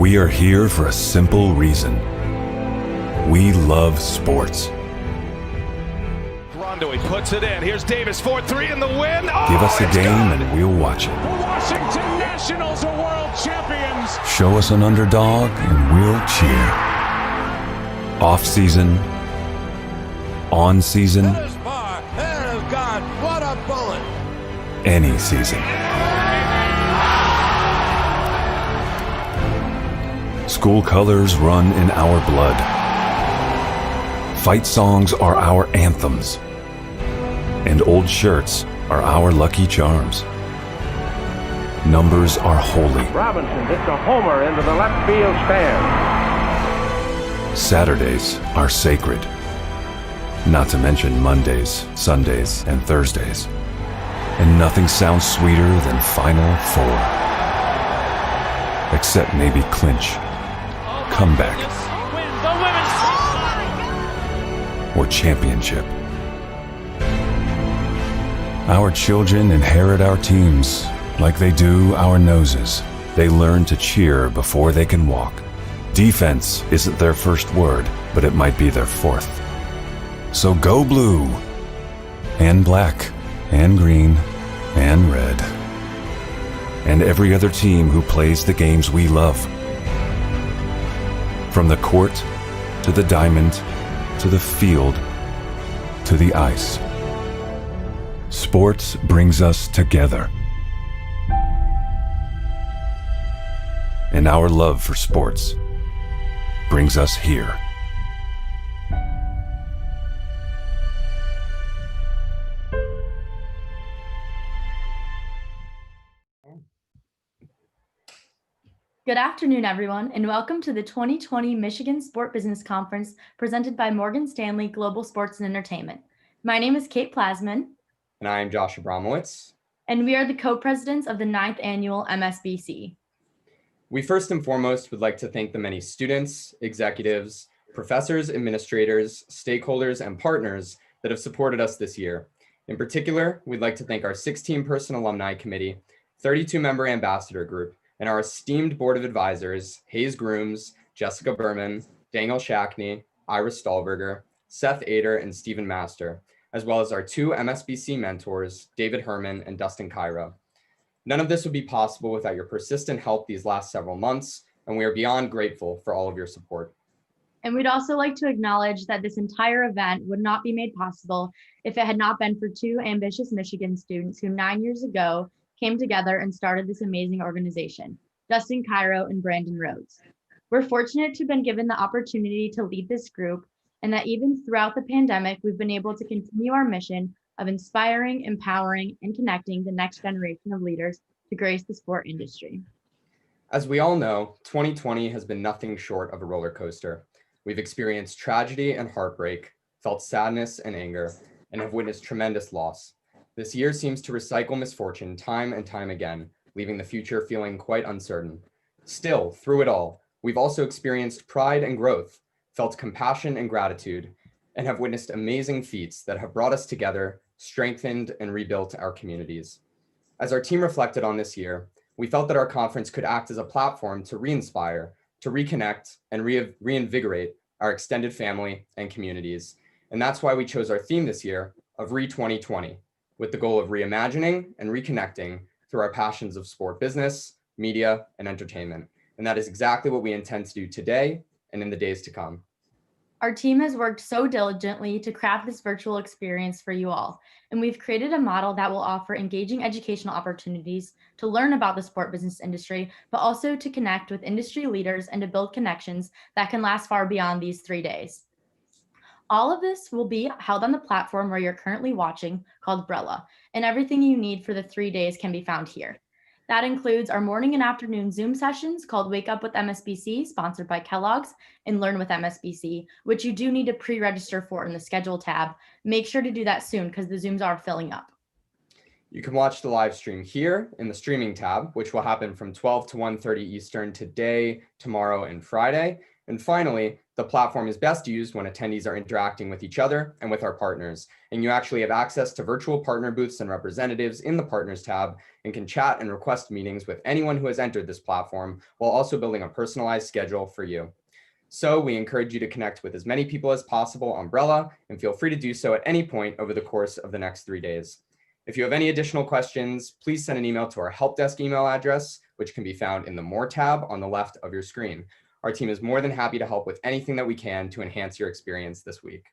We are here for a simple reason. We love sports. Rondo, he puts it in. Here's Davis, 4-3 in the win. Give us a game and we'll watch it. The Washington Nationals are world champions. Show us an underdog and we'll cheer. Off season, on season, That is far. That is God. What a bullet. any season. School colors run in our blood. Fight songs are our anthems. And old shirts are our lucky charms. Numbers are holy. Robinson hits a homer into the left field stand. Saturdays are sacred. Not to mention Mondays, Sundays, and Thursdays. And nothing sounds sweeter than Final Four. Except maybe clinch, comeback, or championship. Our children inherit our teams like they do our noses. They learn to cheer before they can walk. Defense isn't their first word, but it might be their fourth. So go blue, and black, and green, and red, and every other team who plays the games we love. From the court, to the diamond, to the field, to the ice. Sports brings us together. And our love for sports brings us here. Good afternoon, everyone, and welcome to the 2020 Michigan Sport Business Conference presented by Morgan Stanley Global Sports and Entertainment. My name is Kate Plasman. And I am Josh Abramowitz. And we are the co-presidents of the 9th Annual MSBC. We first and foremost would like to thank the many students, executives, professors, administrators, stakeholders, and partners that have supported us this year. In particular, we'd like to thank our 16-person alumni committee, 32-member ambassador group, and our esteemed board of advisors, Hayes Grooms, Jessica Berman, Daniel Shackney, Ira Stahlberger, Seth Ader, and Stephen Master, as well as our two MSBC mentors, David Herman and Dustin Cairo. None of this would be possible without your persistent help these last several months, and we are beyond grateful for all of your support. And we'd also like to acknowledge that this entire event would not be made possible if it had not been for two ambitious Michigan students who 9 years ago came together and started this amazing organization, Dustin Cairo and Brandon Rhodes. We're fortunate to have been given the opportunity to lead this group, and that even throughout the pandemic, we've been able to continue our mission of inspiring, empowering, and connecting the next generation of leaders to grace the sport industry. As we all know, 2020 has been nothing short of a roller coaster. We've experienced tragedy and heartbreak, felt sadness and anger, and have witnessed tremendous loss. This year seems to recycle misfortune time and time again, leaving the future feeling quite uncertain. Still, through it all, we've also experienced pride and growth, felt compassion and gratitude, and have witnessed amazing feats that have brought us together, strengthened, and rebuilt our communities. As our team reflected on this year, we felt that our conference could act as a platform to re-inspire, to reconnect, and reinvigorate our extended family and communities. And that's why we chose our theme this year of Re-2020, with the goal of reimagining and reconnecting through our passions of sport business, media, and entertainment. And that is exactly what we intend to do today and in the days to come. Our team has worked so diligently to craft this virtual experience for you all, and we've created a model that will offer engaging educational opportunities to learn about the sport business industry, but also to connect with industry leaders and to build connections that can last far beyond these 3 days. All of this will be held on the platform where you're currently watching, called Brella, and everything you need for the 3 days can be found here. That includes our morning and afternoon Zoom sessions called Wake Up with MSBC, sponsored by Kellogg's, and Learn with MSBC, which you do need to pre-register for in the schedule tab. Make sure to do that soon because the Zooms are filling up. You can watch the live stream here in the streaming tab, which will happen from 12 to 1:30 Eastern today, tomorrow, and Friday. And finally, the platform is best used when attendees are interacting with each other and with our partners. And you actually have access to virtual partner booths and representatives in the Partners tab and can chat and request meetings with anyone who has entered this platform while also building a personalized schedule for you. So we encourage you to connect with as many people as possible on Umbrella, and feel free to do so at any point over the course of the next 3 days. If you have any additional questions, please send an email to our help desk email address, which can be found in the More tab on the left of your screen. Our team is more than happy to help with anything that we can to enhance your experience this week.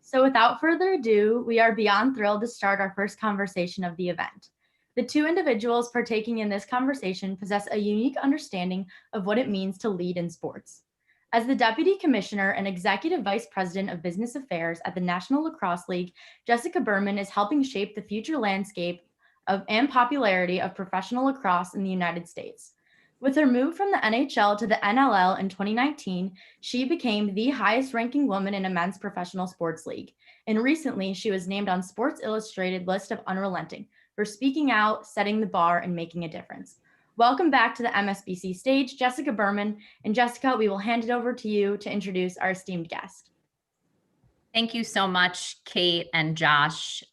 So without further ado, we are beyond thrilled to start our first conversation of the event. The two individuals partaking in this conversation possess a unique understanding of what it means to lead in sports. As the Deputy Commissioner and Executive Vice President of Business Affairs at the National Lacrosse League, Jessica Berman is helping shape the future landscape and popularity of professional lacrosse in the United States. With her move from the NHL to the NLL in 2019, she became the highest-ranking woman in a men's professional sports league. And recently, she was named on Sports Illustrated list of Unrelenting for speaking out, setting the bar, and making a difference. Welcome back to the MSBC stage, Jessica Berman. And Jessica, we will hand it over to you to introduce our esteemed guest. Thank you so much, Kate and Josh.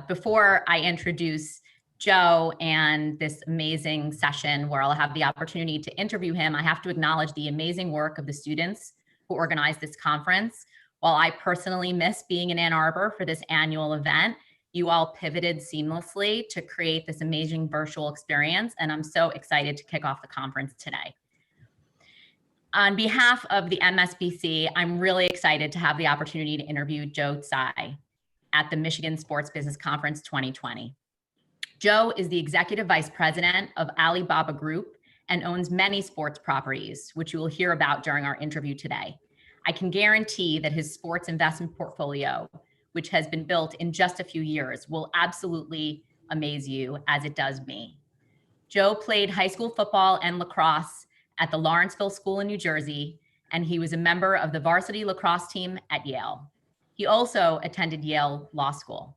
Before I introduce Joe and this amazing session where I'll have the opportunity to interview him, I have to acknowledge the amazing work of the students who organized this conference. While I personally miss being in Ann Arbor for this annual event, you all pivoted seamlessly to create this amazing virtual experience, and I'm so excited to kick off the conference today. On behalf of the MSBC, I'm really excited to have the opportunity to interview Joe Tsai at the Michigan Sports Business Conference 2020. Joe is the Executive Vice President of Alibaba Group and owns many sports properties, which you will hear about during our interview today. I can guarantee that his sports investment portfolio, which has been built in just a few years, will absolutely amaze you as it does me. Joe played high school football and lacrosse at the Lawrenceville School in New Jersey, and he was a member of the varsity lacrosse team at Yale. He also attended Yale Law School.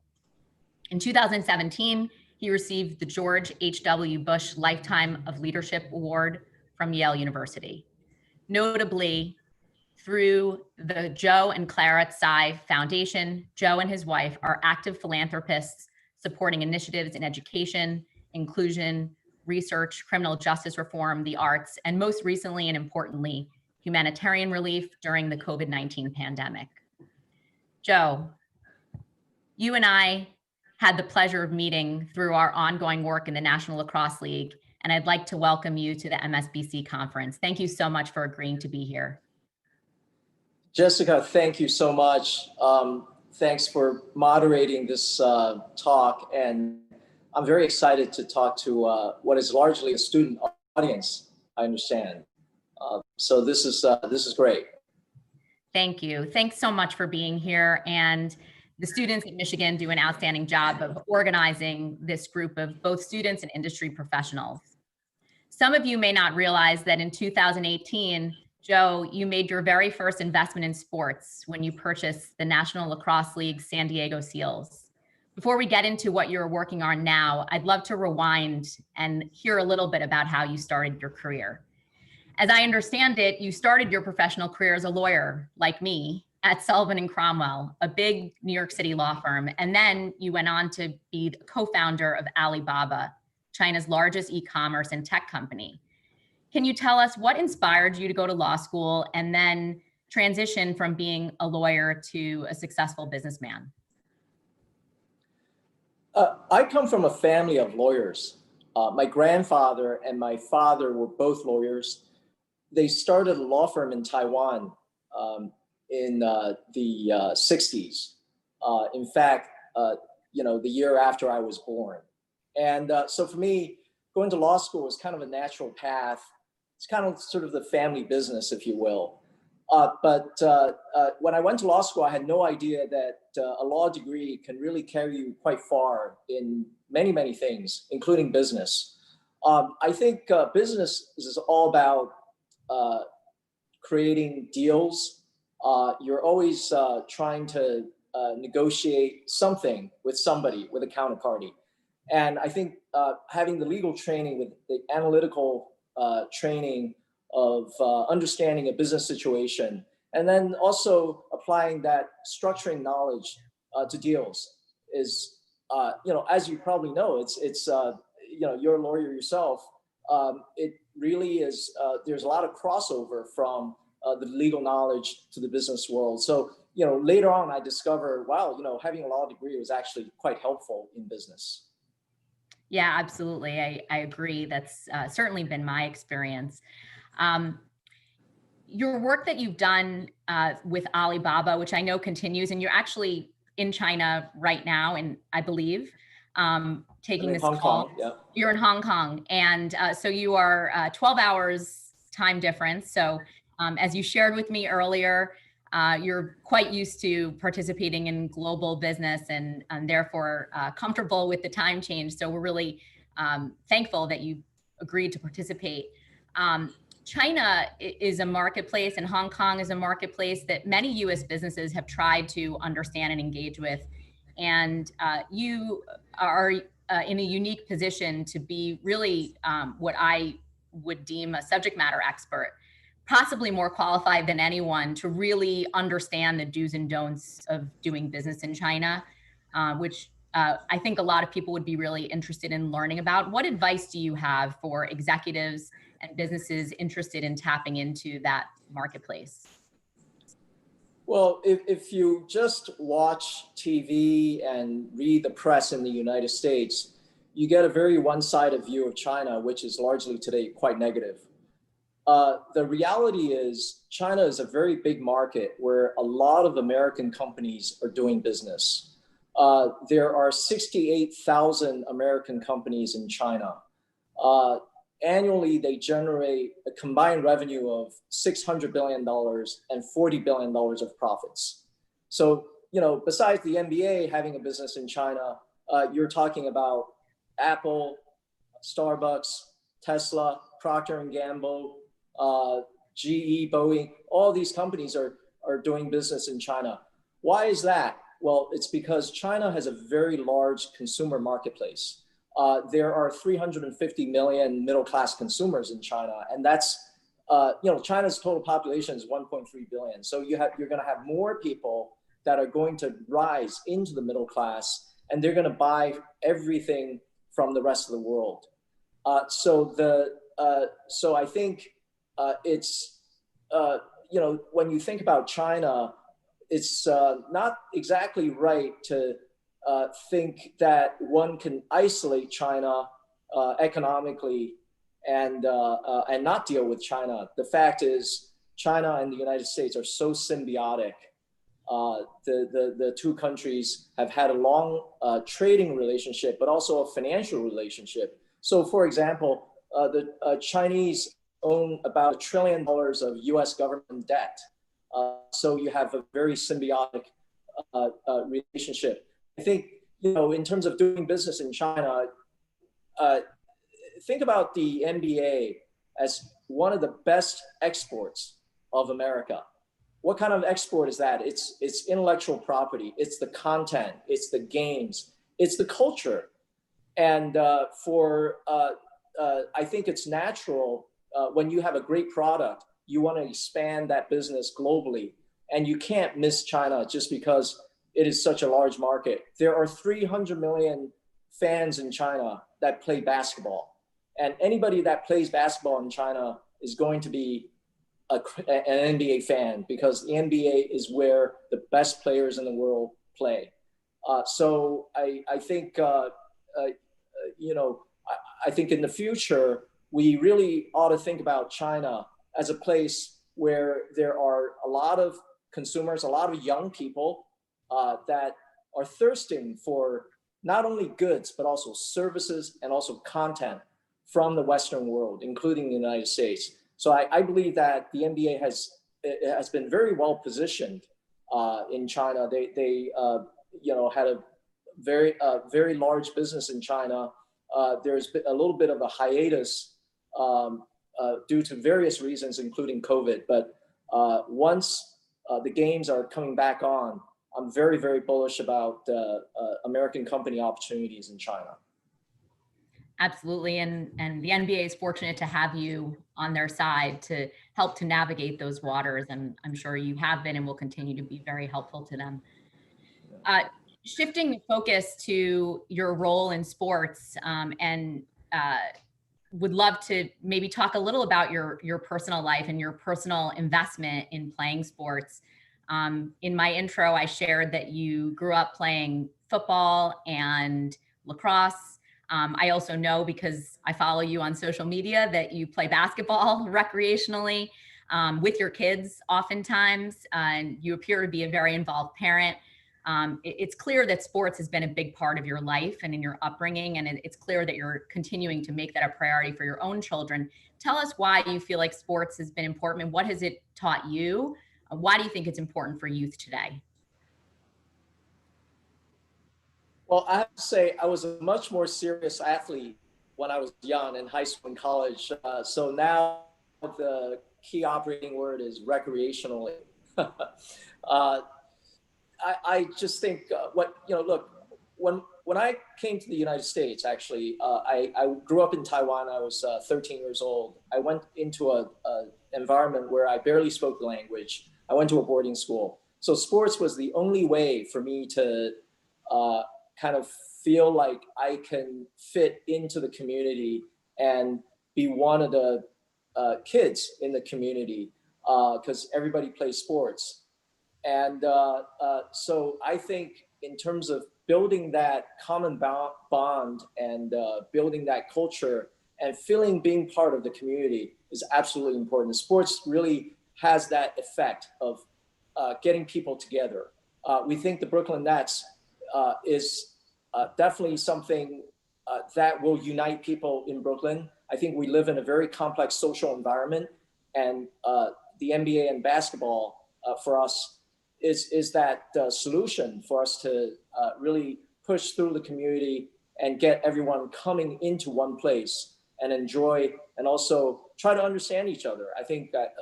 In 2017, he received the George H.W. Bush Lifetime of Leadership Award from Yale University. Notably, through the Joe and Clara Tsai Foundation, Joe and his wife are active philanthropists supporting initiatives in education, inclusion, research, criminal justice reform, the arts, and most recently and importantly, humanitarian relief during the COVID-19 pandemic. Joe, you and I had the pleasure of meeting through our ongoing work in the National Lacrosse League, and I'd like to welcome you to the MSBC conference. Thank you so much for agreeing to be here. Jessica, thank you so much. Thanks for moderating this talk, and I'm very excited to talk to what is largely a student audience, I understand. So this is great. Thank you. Thanks so much for being here. And the students at Michigan do an outstanding job of organizing this group of both students and industry professionals. Some of you may not realize that in 2018, Joe, you made your very first investment in sports when you purchased the National Lacrosse League San Diego Seals. Before we get into what you're working on now, I'd love to rewind and hear a little bit about how you started your career. As I understand it, you started your professional career as a lawyer, like me, at Sullivan & Cromwell, a big New York City law firm. And then you went on to be the co-founder of Alibaba, China's largest e-commerce and tech company. Can you tell us what inspired you to go to law school and then transition from being a lawyer to a successful businessman? I come from a family of lawyers. My grandfather and my father were both lawyers. They started a law firm in Taiwan in the 60s. In fact, the year after I was born. And so for me, going to law school was kind of a natural path. It's kind of sort of the family business, if you will. But when I went to law school, I had no idea that a law degree can really carry you quite far in many, many things, including business. I think business is all about creating deals. You're always trying to negotiate something with somebody, with a counterparty. And I think having the legal training with the analytical training of understanding a business situation, and then also applying that structuring knowledge to deals is, as you probably know, it's you're a lawyer yourself. It really is, there's a lot of crossover from the legal knowledge to the business world. So, later on I discovered, wow, having a law degree was actually quite helpful in business. Yeah, absolutely. I agree. That's certainly been my experience. Your work that you've done with Alibaba, which I know continues, and you're actually in China right now, and I believe taking this Hong call. Kong, yeah. You're in Hong Kong, and so you are 12 hours time difference. So as you shared with me earlier, you're quite used to participating in global business and therefore comfortable with the time change. So we're really thankful that you agreed to participate. China is a marketplace and Hong Kong is a marketplace that many US businesses have tried to understand and engage with. And you are in a unique position to be really what I would deem a subject matter expert, possibly more qualified than anyone to really understand the do's and don'ts of doing business in China, which I think a lot of people would be really interested in learning about. What advice do you have for executives and businesses interested in tapping into that marketplace? Well, if you just watch TV and read the press in the United States, you get a very one-sided view of China, which is largely today quite negative. The reality is China is a very big market where a lot of American companies are doing business. There are 68,000 American companies in China. Annually, they generate a combined revenue of $600 billion and $40 billion of profits. So, besides the NBA having a business in China, you're talking about Apple, Starbucks, Tesla, Procter & Gamble, GE, Boeing, all these companies are doing business in China. Why is that? Well, it's because China has a very large consumer marketplace. There are 350 million middle-class consumers in China, and that's, China's total population is 1.3 billion. So you're going to have more people that are going to rise into the middle class, and they're going to buy everything from the rest of the world. So I think it's, when you think about China, it's not exactly right to think that one can isolate China economically and not deal with China. The fact is, China and the United States are so symbiotic. The two countries have had a long trading relationship, but also a financial relationship. So, for example, the Chinese own about $1 trillion of U.S. government debt. So you have a very symbiotic relationship. I think, in terms of doing business in China, think about the NBA as one of the best exports of America. What kind of export is that? It's intellectual property, it's the content, it's the games, it's the culture. And I think it's natural when you have a great product, you want to expand that business globally. And you can't miss China just because it is such a large market. There are 300 million fans in China that play basketball. And anybody that plays basketball in China is going to be an NBA fan, because the NBA is where the best players in the world play. So I think, I think in the future, we really ought to think about China as a place where there are a lot of consumers, a lot of young people that are thirsting for not only goods, but also services and also content from the Western world, including the United States. So I believe that the NBA has been very well positioned in China. They had a very large business in China. There's been a little bit of a hiatus due to various reasons, including COVID. But once the games are coming back on, I'm very, very bullish about American company opportunities in China. Absolutely. And the NBA is fortunate to have you on their side to help to navigate those waters. And I'm sure you have been and will continue to be very helpful to them. Shifting the focus to your role in sports, and would love to maybe talk a little about your personal life and your personal investment in playing sports. In my intro, I shared that you grew up playing football and lacrosse. I also know, because I follow you on social media, that you play basketball recreationally with your kids oftentimes, and you appear to be a very involved parent. It's clear that sports has been a big part of your life and in your upbringing, and it's clear that you're continuing to make that a priority for your own children. Tell us why you feel like sports has been important, and what has it taught you? Why do you think it's important for youth today? Well, I have to say I was a much more serious athlete when I was young in high school and college. So now the key operating word is recreationally. I just think look, when I came to the United States, actually, I grew up in Taiwan. I was 13 years old. I went into a environment where I barely spoke the language. I went to a boarding school. So sports was the only way for me to kind of feel like I can fit into the community and be one of the kids in the community, because everybody plays sports. And so I think in terms of building that common bond and building that culture and feeling being part of the community is absolutely important. Sports really has that effect of getting people together. We think the Brooklyn Nets is definitely something that will unite people in Brooklyn. I think we live in a very complex social environment, and the NBA and basketball for us is that solution for us to really push through the community and get everyone coming into one place and enjoy, and also try to understand each other. I think that,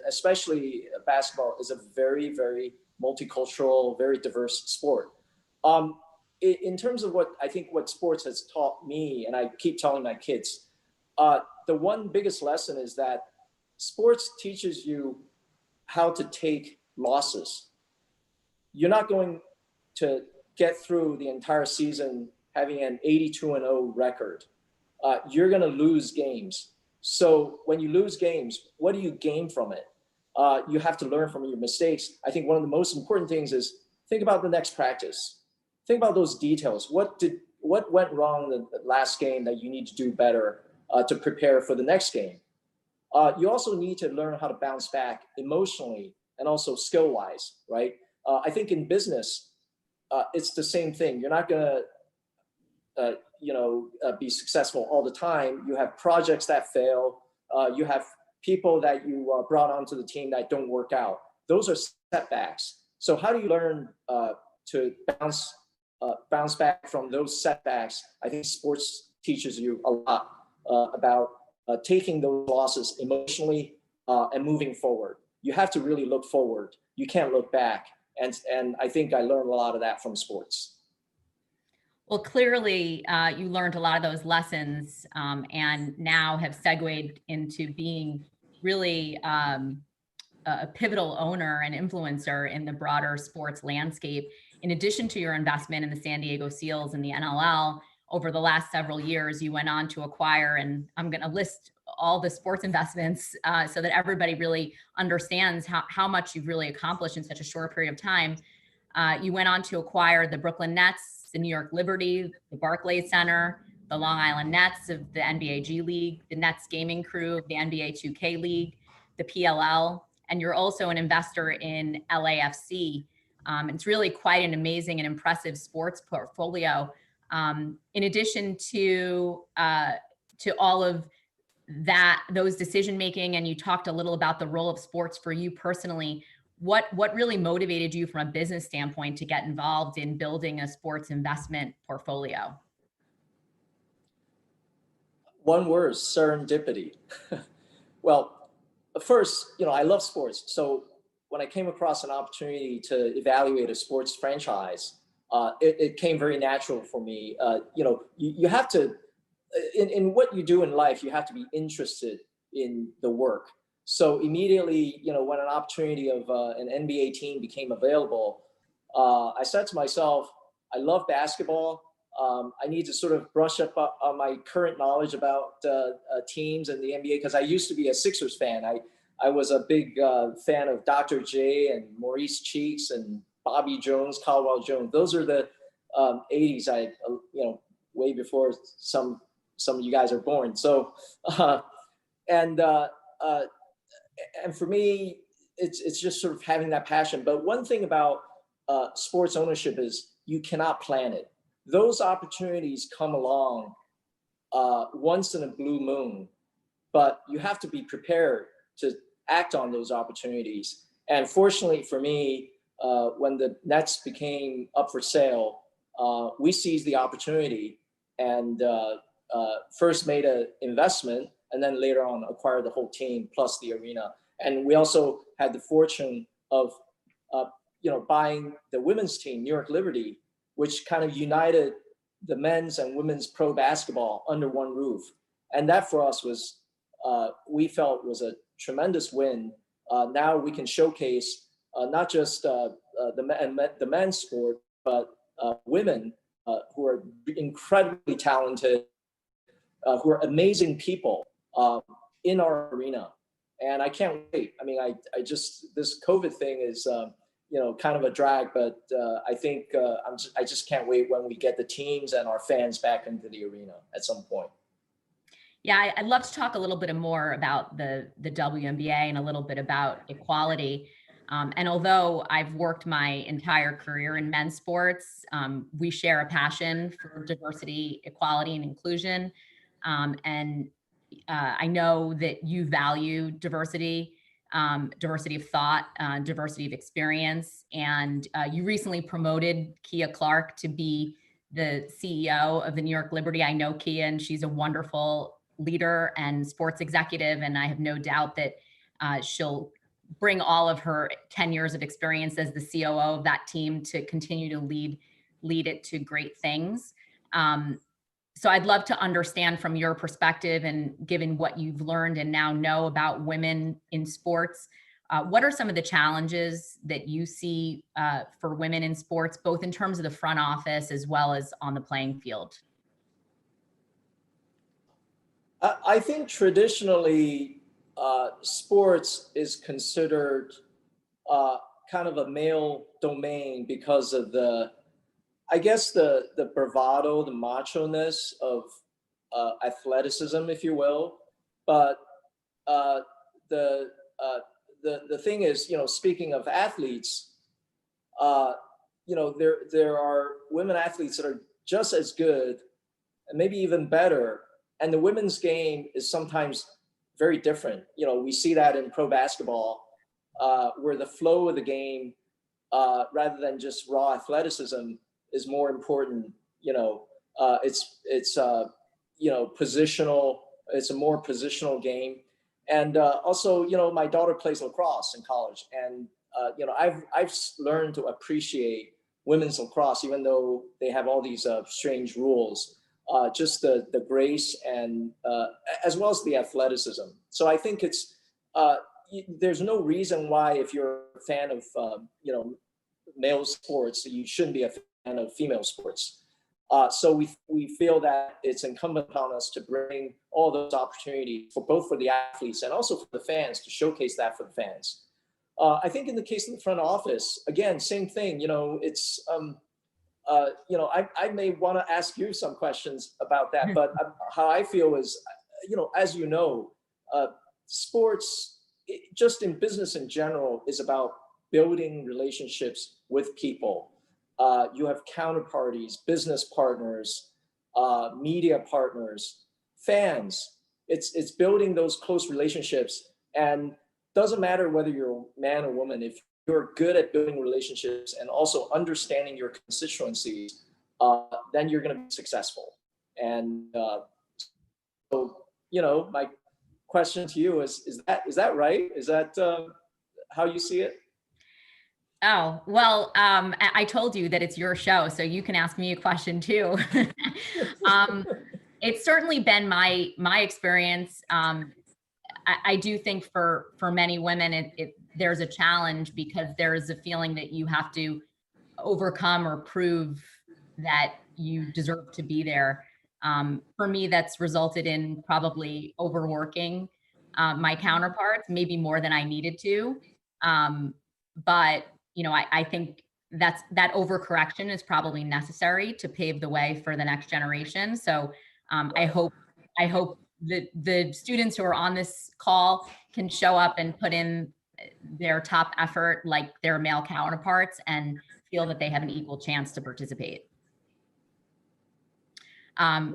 especially basketball is a very, very multicultural, very diverse sport. In terms of what I think what sports has taught me, and I keep telling my kids, the one biggest lesson is that sports teaches you how to take losses. You're not going to get through the entire season having an 82-0 record. You're going to lose games. So when you lose games, what do you gain from it? You have to learn from your mistakes. I think one of the most important things is think about the next practice. Think about those details. What went wrong in the last game that you need to do better to prepare for the next game? You also need to learn how to bounce back emotionally and also skill-wise, right? I think in business, it's the same thing. You're not gonna, be successful all the time. You have projects that fail. You have people that you brought onto the team that don't work out. Those are setbacks. So how do you learn to bounce back from those setbacks? I think sports teaches you a lot about taking those losses emotionally and moving forward. You have to really look forward. You can't look back. And I think I learned a lot of that from sports. Well, clearly, you learned a lot of those lessons and now have segued into being really a pivotal owner and influencer in the broader sports landscape. In addition to your investment in the San Diego Seals and the NLL, over the last several years, you went on to acquire, and I'm going to list all the sports investments so that everybody really understands how much you've really accomplished in such a short period of time. You went on to acquire the Brooklyn Nets, the New York Liberty, the Barclays Center, the Long Island Nets of the NBA G League, the Nets Gaming Crew of the NBA 2K League, the PLL, and you're also an investor in LAFC. It's really quite an amazing and impressive sports portfolio. In addition to all of that, those decision making, and you talked a little about the role of sports for you personally. What really motivated you from a business standpoint to get involved in building a sports investment portfolio? One word: serendipity. Well, first, I love sports. So when I came across an opportunity to evaluate a sports franchise, it came very natural for me. You have to in what you do in life, you have to be interested in the work. So immediately, when an opportunity of an NBA team became available, I said to myself, I love basketball. I need to sort of brush up on my current knowledge about teams and the NBA, because I used to be a Sixers fan. I was a big fan of Dr. J and Maurice Cheeks and Bobby Jones, Caldwell Jones. Those are the 80s. Way before some of you guys are born. So, and for me, it's just sort of having that passion. But one thing about sports ownership is you cannot plan it. Those opportunities come along once in a blue moon, but you have to be prepared to act on those opportunities. And fortunately for me, when the Nets became up for sale, we seized the opportunity and first made an investment, and then later on acquired the whole team plus the arena. And we also had the fortune of buying the women's team, New York Liberty, which kind of united the men's and women's pro basketball under one roof. And that for us was, we felt was a tremendous win. Now we can showcase not just the men's sport, but women who are incredibly talented, who are amazing people in our arena. And I can't wait. I mean, I just, this COVID thing is, kind of a drag, but I think I just can't wait when we get the teams and our fans back into the arena at some point. Yeah, I'd love to talk a little bit more about the WNBA and a little bit about equality. And although I've worked my entire career in men's sports, we share a passion for diversity, equality, and inclusion. And I know that you value diversity, diversity of thought, diversity of experience. And you recently promoted Kia Clark to be the CEO of the New York Liberty. I know Kia, and she's a wonderful leader and sports executive. And I have no doubt that she'll bring all of her 10 years of experience as the COO of that team to continue to lead it to great things. So I'd love to understand from your perspective, and given what you've learned and now know about women in sports, what are some of the challenges that you see for women in sports, both in terms of the front office as well as on the playing field? I think traditionally, sports is considered kind of a male domain because of the bravado, the macho-ness of athleticism, if you will. But the thing is, speaking of athletes, there are women athletes that are just as good and maybe even better. And the women's game is sometimes very different. We see that in pro basketball, where the flow of the game, rather than just raw athleticism, is more important. It's positional. It's a more positional game. And also, my daughter plays lacrosse in college, and I've learned to appreciate women's lacrosse, even though they have all these strange rules. Just the grace and as well as the athleticism. So I think it's there's no reason why, if you're a fan of male sports, you shouldn't be a fan of female sports. So we feel that it's incumbent upon us to bring all those opportunities for both for the athletes and also for the fans, to showcase that for the fans. I think in the case of the front office, again, same thing. It's I may want to ask you some questions about that, but how I feel is, as sports, just in business in general, is about building relationships with people. You have counterparties, business partners, media partners, fans. It's building those close relationships, and doesn't matter whether you're a man or woman. If you're good at building relationships and also understanding your constituencies, then you're going to be successful. And so, my question to you is that right? Is that how you see it? Oh, well, I told you that it's your show, so you can ask me a question too. It's certainly been my experience. I do think for many women, there's a challenge because there is a feeling that you have to overcome or prove that you deserve to be there. For me, that's resulted in probably overworking my counterparts, maybe more than I needed to. But I think that overcorrection is probably necessary to pave the way for the next generation. So I hope that the students who are on this call can show up and put in their top effort like their male counterparts and feel that they have an equal chance to participate. So I'm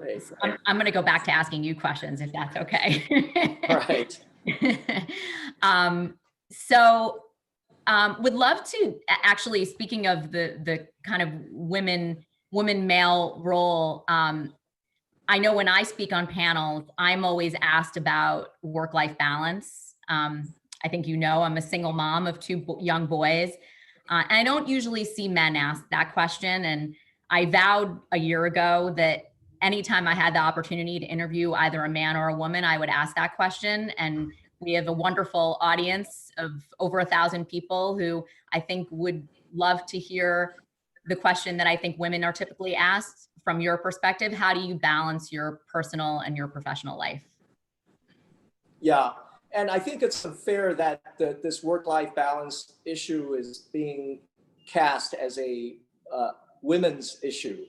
going to go back to asking you questions if that's okay. All right. Would love to actually, speaking of the kind of woman male role, I know when I speak on panels, I'm always asked about work-life balance. I think I'm a single mom of two young boys. And I don't usually see men ask that question. And I vowed a year ago that anytime I had the opportunity to interview either a man or a woman, I would ask that question. And we have a wonderful audience of over 1,000 people who I think would love to hear the question that I think women are typically asked from your perspective. How do you balance your personal and your professional life? Yeah. And I think it's unfair that this work-life balance issue is being cast as a women's issue.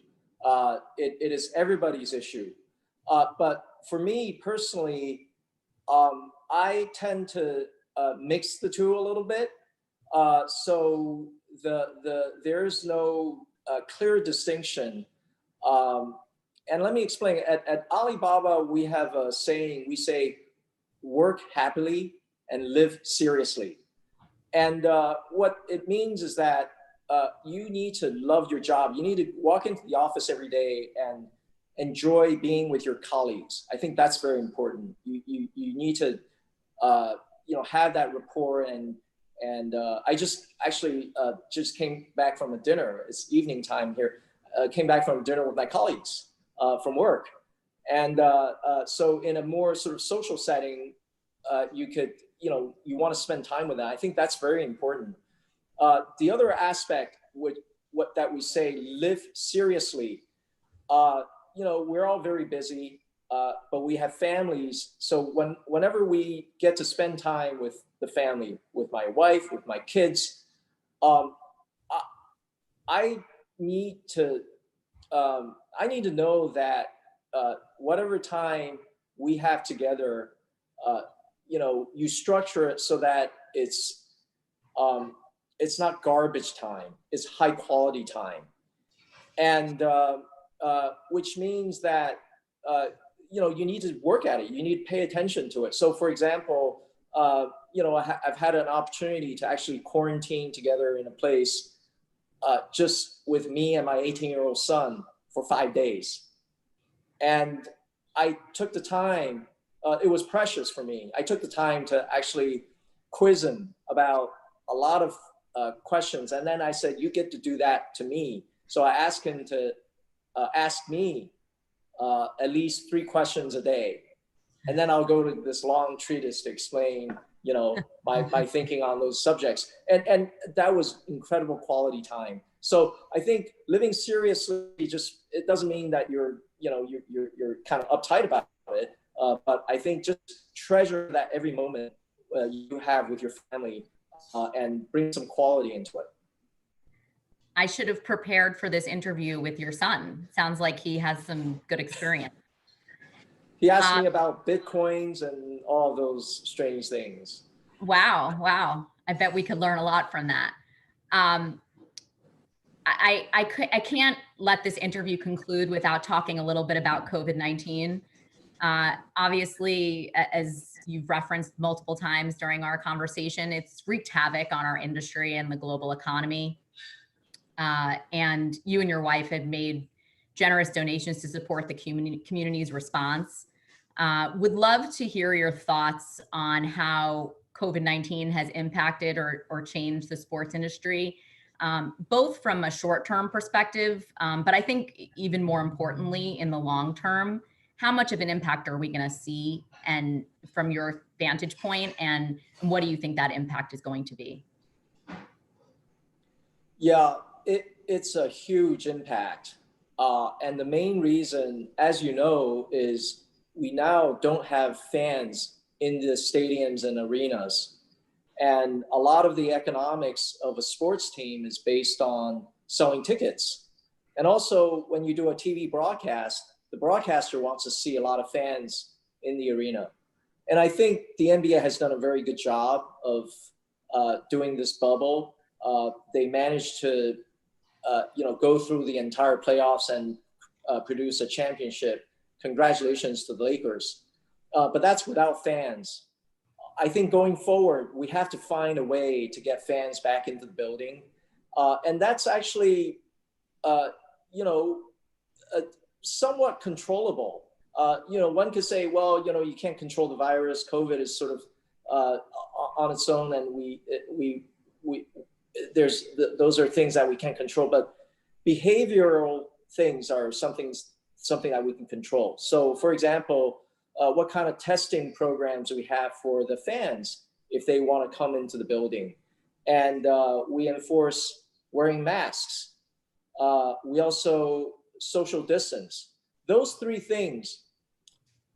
It is everybody's issue. But for me personally, I tend to mix the two a little bit. So there's no clear distinction. And let me explain. At Alibaba, we have a saying. We say, work happily and live seriously. And what it means is that you need to love your job. You need to walk into the office every day and enjoy being with your colleagues. I think that's very important. You need to have that rapport. And I just actually just came back from a dinner. It's evening time here. Came back from dinner with my colleagues from work. And so in a more sort of social setting, you could, you want to spend time with that. I think that's very important. The other aspect that we say, live seriously. We're all very busy, but we have families. So whenever we get to spend time with the family, with my wife, with my kids, I need to know that whatever time we have together, you structure it so that it's not garbage time. It's high quality time, and which means that you need to work at it. You need to pay attention to it. So, for example, I've had an opportunity to actually quarantine together in a place just with me and my 18-year-old son for 5 days. And I took the time, it was precious for me. I took the time to actually quiz him about a lot of questions. And then I said, you get to do that to me. So I asked him to ask me at least 3 questions a day. And then I'll go to this long treatise to explain, my thinking on those subjects. And that was incredible quality time. So I think living seriously, it doesn't mean that you're kind of uptight about it. But I think just treasure that every moment you have with your family and bring some quality into it. I should have prepared for this interview with your son. Sounds like he has some good experience. He asked me about Bitcoins and all those strange things. Wow. I bet we could learn a lot from that. I can't let this interview conclude without talking a little bit about COVID-19. Obviously, as you've referenced multiple times during our conversation, it's wreaked havoc on our industry and the global economy. And you and your wife have made generous donations to support the community's response. Would love to hear your thoughts on how COVID-19 has impacted or changed the sports industry, both from a short-term perspective, but I think even more importantly in the long term. how much of an impact are we going to see, and from your vantage point, and what do you think that impact is going to be? Yeah, it's a huge impact. And the main reason, as you know, is we now don't have fans in the stadiums and arenas. And a lot of the economics of a sports team is based on selling tickets. And also, when you do a TV broadcast, the broadcaster wants to see a lot of fans in the arena. And I think the NBA has done a very good job of doing this bubble. They managed to, go through the entire playoffs and produce a championship. Congratulations to the Lakers. But that's without fans. I think going forward, we have to find a way to get fans back into the building. And that's actually, somewhat controllable. One could say, well, you can't control the virus. COVID is sort of on its own, and those are things that we can't control. But behavioral things are something that we can control. So, for example, what kind of testing programs do we have for the fans if they want to come into the building? And we enforce wearing masks. We also social distance. Those three things,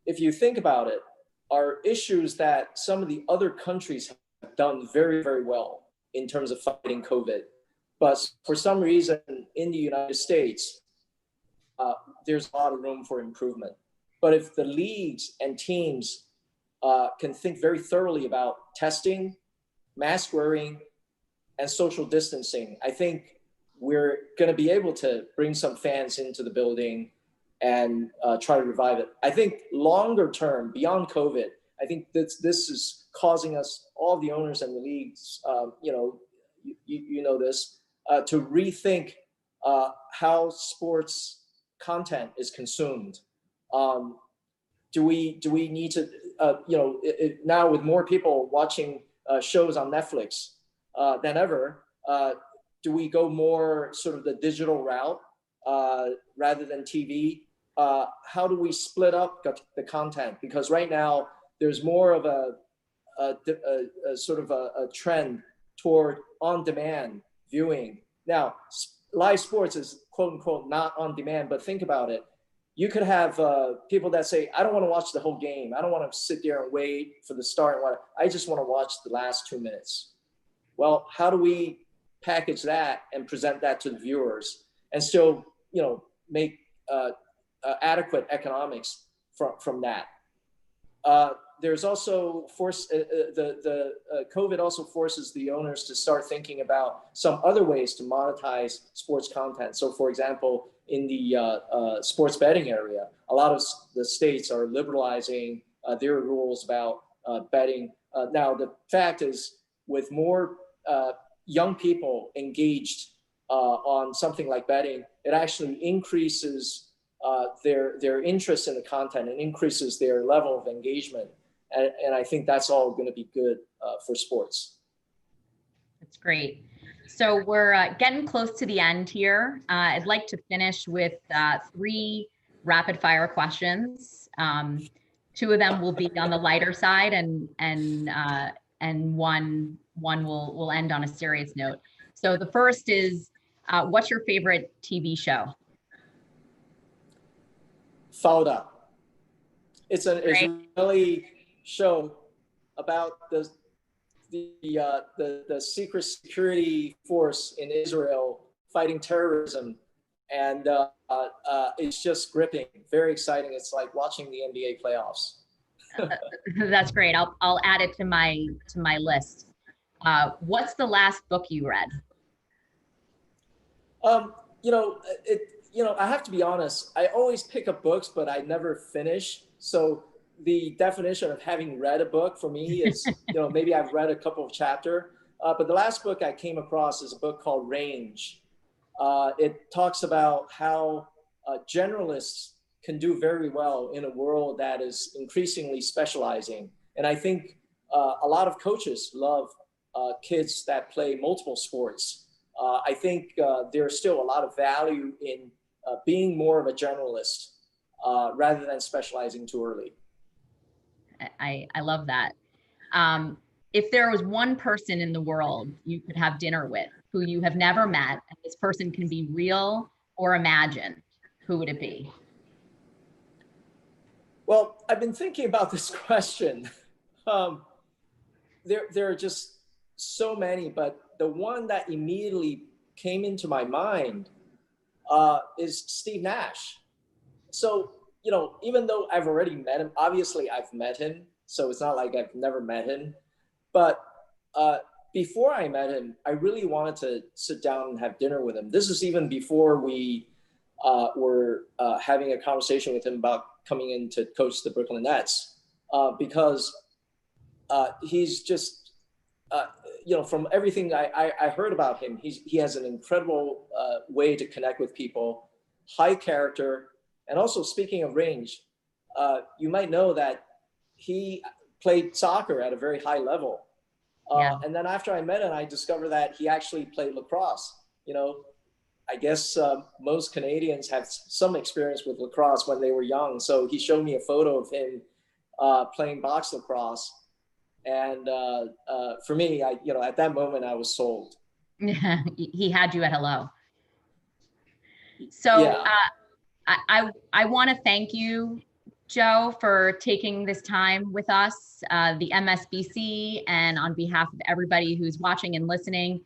if you think about it, are issues that some of the other countries have done very, very well in terms of fighting COVID. But for some reason in the United States, there's a lot of room for improvement. But if the leagues and teams can think very thoroughly about testing, mask wearing, and social distancing, I think we're going to be able to bring some fans into the building and try to revive it. I think longer term, beyond COVID, I think this is causing us, all the owners and the leagues, you know this, to rethink how sports content is consumed. Do we need to, now with more people watching shows on Netflix than ever, do we go more sort of the digital route rather than TV? How do we split up the content? Because right now there's more of a sort of a trend toward on-demand viewing. Now, live sports is quote unquote not on demand, but think about it. You could have people that say, I don't want to watch the whole game. I don't want to sit there and wait for the start. I just want to watch the last 2 minutes. Well, how do we package that and present that to the viewers and still, make adequate economics from that? There's also COVID also forces the owners to start thinking about some other ways to monetize sports content. So, for example, in the sports betting area, a lot of the states are liberalizing their rules about betting. Now, the fact is, with more young people engaged on something like betting, it actually increases their interest in the content and increases their level of engagement. And I think that's all going to be good for sports. That's great. So we're getting close to the end here. I'd like to finish with 3 rapid fire questions. 2 of them will be on the lighter side, and one will end on a serious note. So the first is, what's your favorite TV show? Fauda. It's an Israeli show about the secret security force in Israel fighting terrorism, and it's just gripping, very exciting. It's like watching the NBA playoffs. That's great. I'll add it to my list. What's the last book you read? I have to be honest. I always pick up books, but I never finish. So the definition of having read a book for me is, maybe I've read a couple of chapters. But the last book I came across is a book called Range. It talks about how generalists can do very well in a world that is increasingly specializing. And I think a lot of coaches love kids that play multiple sports. I think there's still a lot of value in being more of a generalist. rather than specializing too early. I love that. If there was one person in the world you could have dinner with who you have never met, and this person can be real or imagined, who would it be? Well, I've been thinking about this question. There are just so many, but the one that immediately came into my mind is Steve Nash. So, even though I've already met him, obviously I've met him, so it's not like I've never met him. But before I met him, I really wanted to sit down and have dinner with him. This is even before we were having a conversation with him about coming in to coach the Brooklyn Nets, because he's just, from everything I heard about him, he has an incredible way to connect with people, high character. And also, speaking of range, you might know that he played soccer at a very high level. And then after I met him, I discovered that he actually played lacrosse. I guess most Canadians have some experience with lacrosse when they were young. So he showed me a photo of him playing box lacrosse. And for me, at that moment, I was sold. He had you at hello. So Yeah. I want to thank you, Joe, for taking this time with us, the MSBC, and on behalf of everybody who's watching and listening.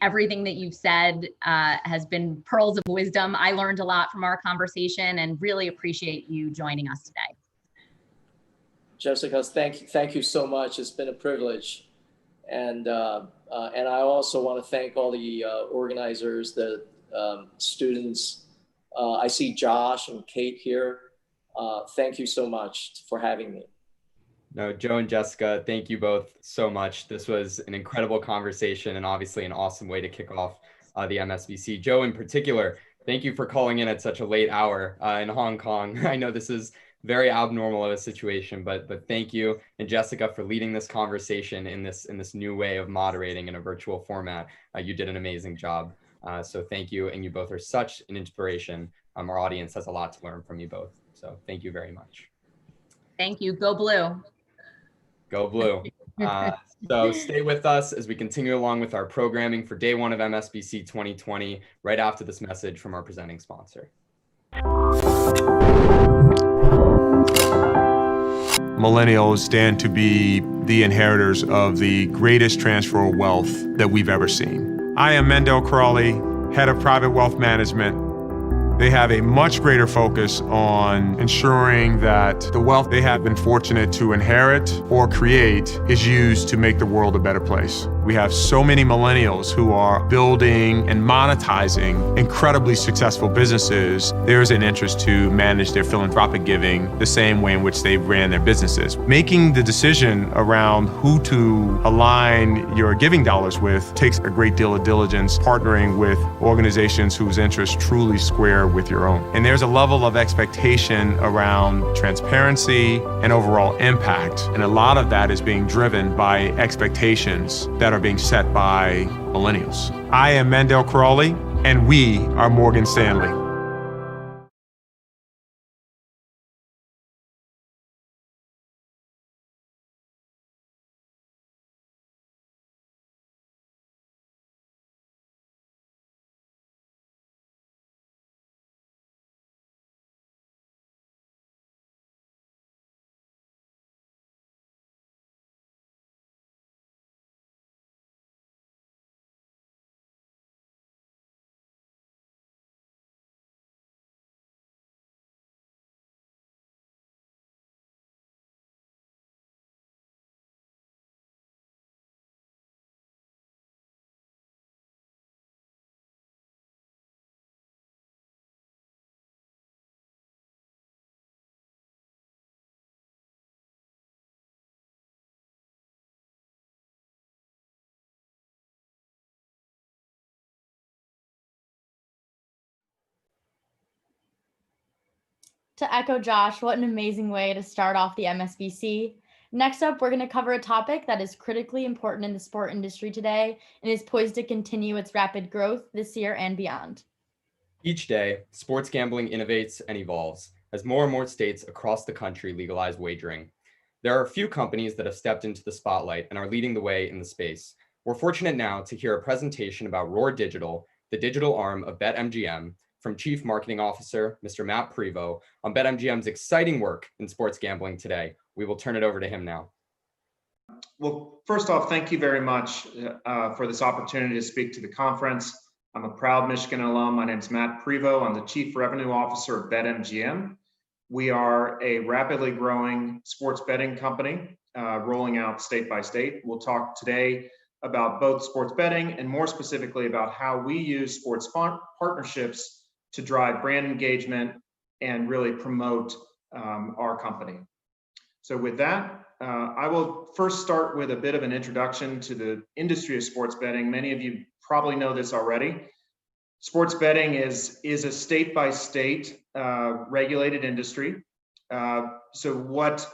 Everything that you've said has been pearls of wisdom. I learned a lot from our conversation and really appreciate you joining us today. Jessica, thank you so much. It's been a privilege. And I also want to thank all the organizers, the students. I see Josh and Kate here. Thank you so much for having me. No, Joe and Jessica, thank you both so much. This was an incredible conversation and obviously an awesome way to kick off the MSBC. Joe, in particular, thank you for calling in at such a late hour in Hong Kong. I know this is very abnormal of a situation, but thank you. And Jessica, for leading this conversation in this new way of moderating in a virtual format. You did an amazing job. So thank you. And you both are such an inspiration. Our audience has a lot to learn from you both. So thank you very much. Thank you. Go Blue. Go Blue. So stay with us as we continue along with our programming for day one of MSBC 2020, right after this message from our presenting sponsor. Millennials stand to be the inheritors of the greatest transfer of wealth that we've ever seen. I am Mendel Crawley, head of private wealth management. They have a much greater focus on ensuring that the wealth they have been fortunate to inherit or create is used to make the world a better place. We have so many millennials who are building and monetizing incredibly successful businesses. There's an interest to manage their philanthropic giving the same way in which they ran their businesses. Making the decision around who to align your giving dollars with takes a great deal of diligence, partnering with organizations whose interests truly square with your own. And there's a level of expectation around transparency and overall impact. And a lot of that is being driven by expectations that are being set by millennials. I am Mendel Crawley, and we are Morgan Stanley. To echo Josh, what an amazing way to start off the MSBC. Next up, we're going to cover a topic that is critically important in the sport industry today and is poised to continue its rapid growth this year and beyond. Each day, sports gambling innovates and evolves. as more and more states across the country legalize wagering. There are a few companies that have stepped into the spotlight and are leading the way in the space. We're fortunate now to hear a presentation about Roar Digital, the digital arm of BetMGM, from Chief Marketing Officer, Mr. Matt Prevost, on BetMGM's exciting work in sports gambling today. We will turn it over to him now. Well, first off, thank you very much for this opportunity to speak to the conference. I'm a proud Michigan alum. My name is Matt Prevost. I'm the Chief Revenue Officer of BetMGM. We are a rapidly growing sports betting company, rolling out state by state. We'll talk today about both sports betting and more specifically about how we use sports partnerships to drive brand engagement and really promote our company. So with that, I will first start with a bit of an introduction to the industry of sports betting. Many of you probably know this already. Sports betting is a state-by-state regulated industry. So what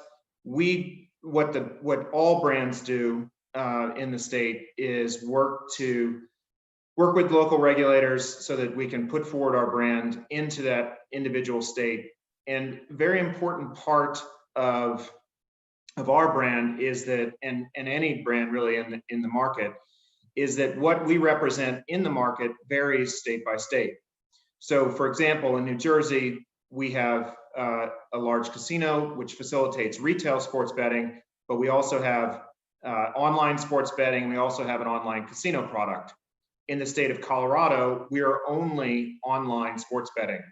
all brands do in the state is work with local regulators so that we can put forward our brand into that individual state. And very important part of our brand is that, and any brand really in the market, is that what we represent in the market varies state by state. So for example, in New Jersey, we have a large casino which facilitates retail sports betting, but we also have online sports betting. We also have an online casino product. In the state of Colorado, we are only online sports betting.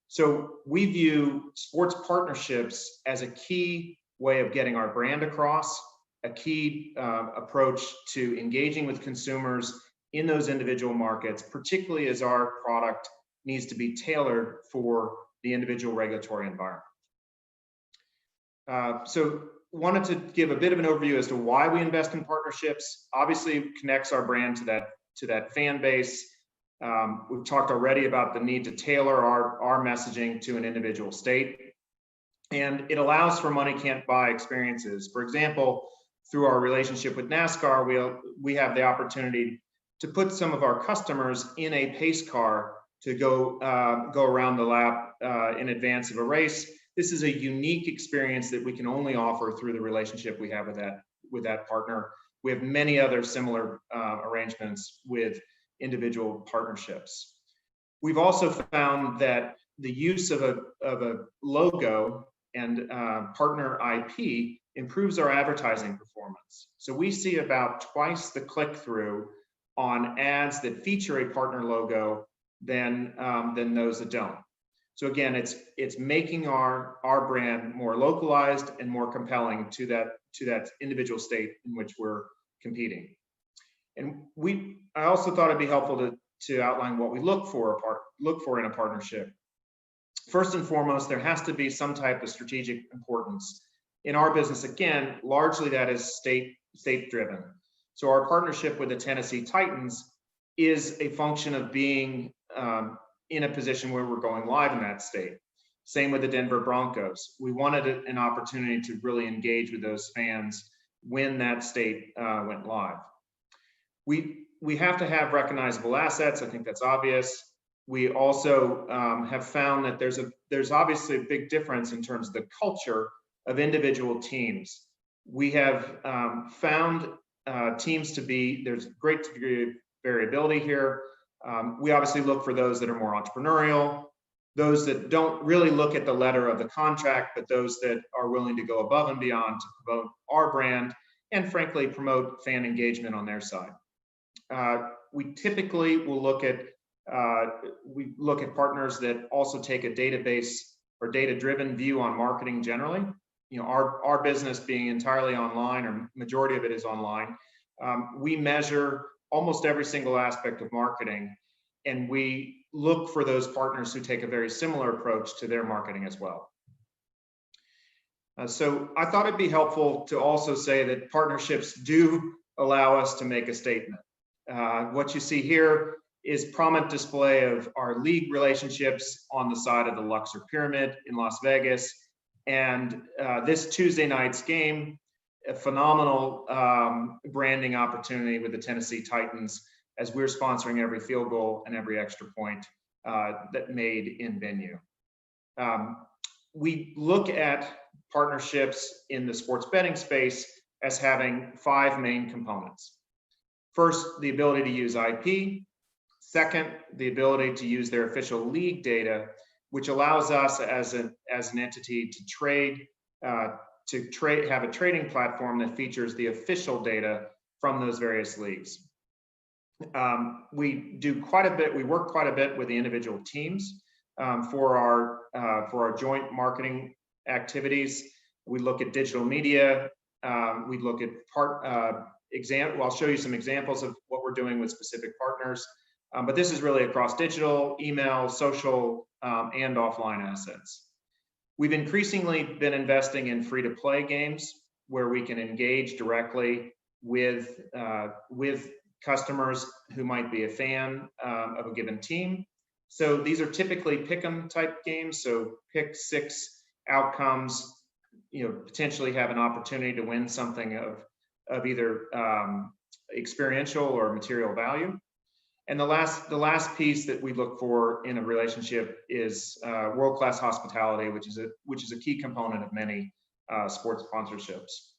So we view sports partnerships as a key way of getting our brand across, a key approach to engaging with consumers in those individual markets, particularly as our product needs to be tailored for the individual regulatory environment. So wanted to give a bit of an overview as to why we invest in partnerships. Obviously, it connects our brand to that fan base. We've talked already about the need to tailor our messaging to an individual state. And it allows for money can't buy experiences. For example, through our relationship with NASCAR, we have the opportunity to put some of our customers in a pace car to go around the lap in advance of a race. This is a unique experience that we can only offer through the relationship we have with that partner. We have many other similar arrangements with individual partnerships. We've also found that the use of a logo and partner IP improves our advertising performance. So we see about twice the click-through on ads that feature a partner logo than those that don't. So again, it's making our brand more localized and more compelling to that individual state in which we're competing. And I also thought it'd be helpful to outline what we look for in a partnership. First and foremost, there has to be some type of strategic importance. In our business, again, largely that is state driven. So our partnership with the Tennessee Titans is a function of being in a position where we're going live in that state. Same with the Denver Broncos. We wanted an opportunity to really engage with those fans when that state went live. We have to have recognizable assets. I think that's obvious. We also have found that there's obviously a big difference in terms of the culture of individual teams. We have found teams to be, there's a great degree of variability here. We obviously look for those that are more entrepreneurial, those that don't really look at the letter of the contract, but those that are willing to go above and beyond to promote our brand and frankly promote fan engagement on their side. We typically will look at partners that also take a database or data-driven view on marketing generally. You know, our business being entirely online, or majority of it is online, we measure almost every single aspect of marketing, and we look for those partners who take a very similar approach to their marketing as well. So I thought it'd be helpful to also say that partnerships do allow us to make a statement. What you see here is prominent display of our league relationships on the side of the Luxor Pyramid in Las Vegas. And this Tuesday night's game, a phenomenal branding opportunity with the Tennessee Titans, as we're sponsoring every field goal and every extra point that made in venue. we look at partnerships in the sports betting space as having 5 main components. First, the ability to use IP. Second, the ability to use their official league data, which allows us as an entity to trade, have a trading platform that features the official data from those various leagues. We do quite a bit. We work quite a bit with the individual teams for our joint marketing activities. We look at digital media. We look at I'll show you some examples of what we're doing with specific partners. But this is really across digital, email, social, and offline assets. We've increasingly been investing in free-to-play games where we can engage directly with customers who might be a fan of a given team. So these are typically pick-em type games. So pick 6 outcomes, potentially have an opportunity to win something of either experiential or material value. And the last piece that we look for in a relationship is world-class hospitality, which is a key component of many sports sponsorships.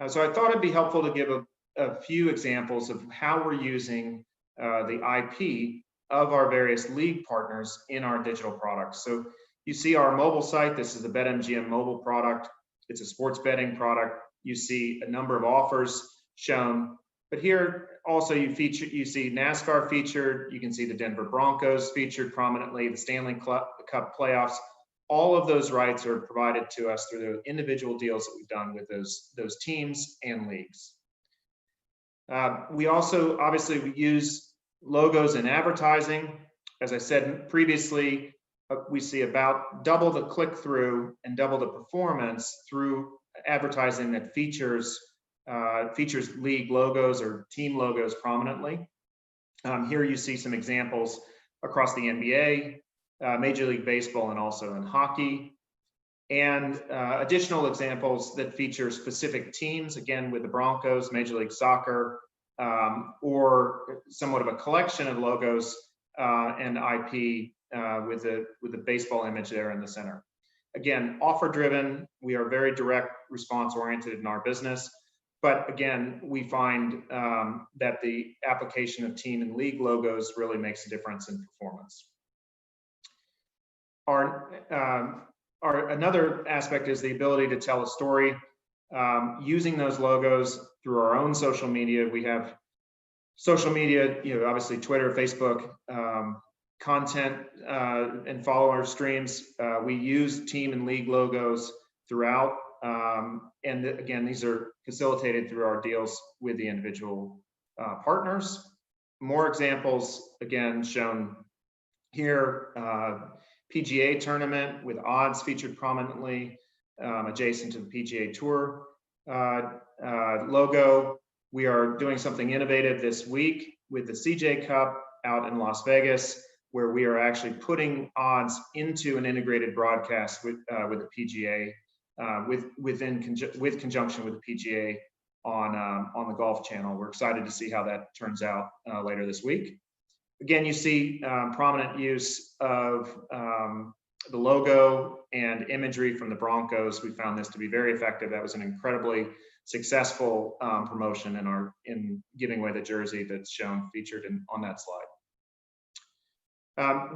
So I thought it'd be helpful to give a few examples of how we're using the IP of our various league partners in our digital products. So you see our mobile site. This is the BetMGM mobile product. It's a sports betting product. You see a number of offers shown, but here also you see NASCAR featured. You can see the Denver Broncos featured prominently, the Stanley Cup playoffs. All of those rights are provided to us through the individual deals that we've done with those teams and leagues. We also we use logos in advertising. As I said previously, we see about double the click-through and double the performance through advertising that features league logos or team logos prominently. Here you see some examples across the NBA, Major League Baseball, and also in hockey. And additional examples that feature specific teams, again with the Broncos, Major League Soccer, or somewhat of a collection of logos and IP with the baseball image there in the center. Again, offer driven. We are very direct response oriented in our business. But again, we find that the application of team and league logos really makes a difference in performance. Another aspect is the ability to tell a story using those logos through our own social media. We have social media, obviously Twitter, Facebook, content and follower streams. We use team and league logos throughout. And again, these are facilitated through our deals with the individual partners. More examples, again, shown here. PGA tournament with odds featured prominently adjacent to the PGA Tour logo. We are doing something innovative this week with the CJ Cup out in Las Vegas, where we are actually putting odds into an integrated broadcast with the PGA, with conjunction with the PGA on the Golf Channel. We're excited to see how that turns out later this week. Again, you see prominent use of the logo and imagery from the Broncos. We found this to be very effective. That was an incredibly successful promotion in giving away the jersey that's shown featured on that slide.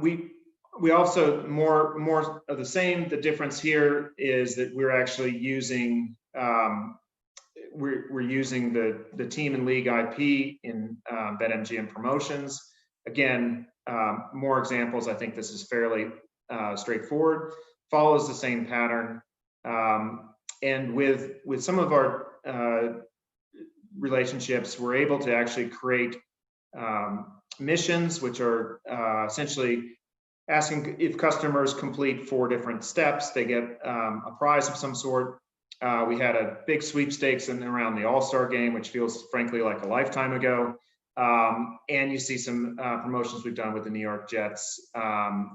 We also more of the same. The difference here is that we're actually using we're using the team and league IP in BetMGM promotions. Again, more examples. I think this is fairly straightforward. Follows the same pattern, and with some of our relationships, we're able to actually create missions, which are essentially asking if customers complete 4 different steps, they get a prize of some sort. We had a big sweepstakes in around the All-Star game, which feels frankly like a lifetime ago. And you see some promotions we've done with the New York Jets,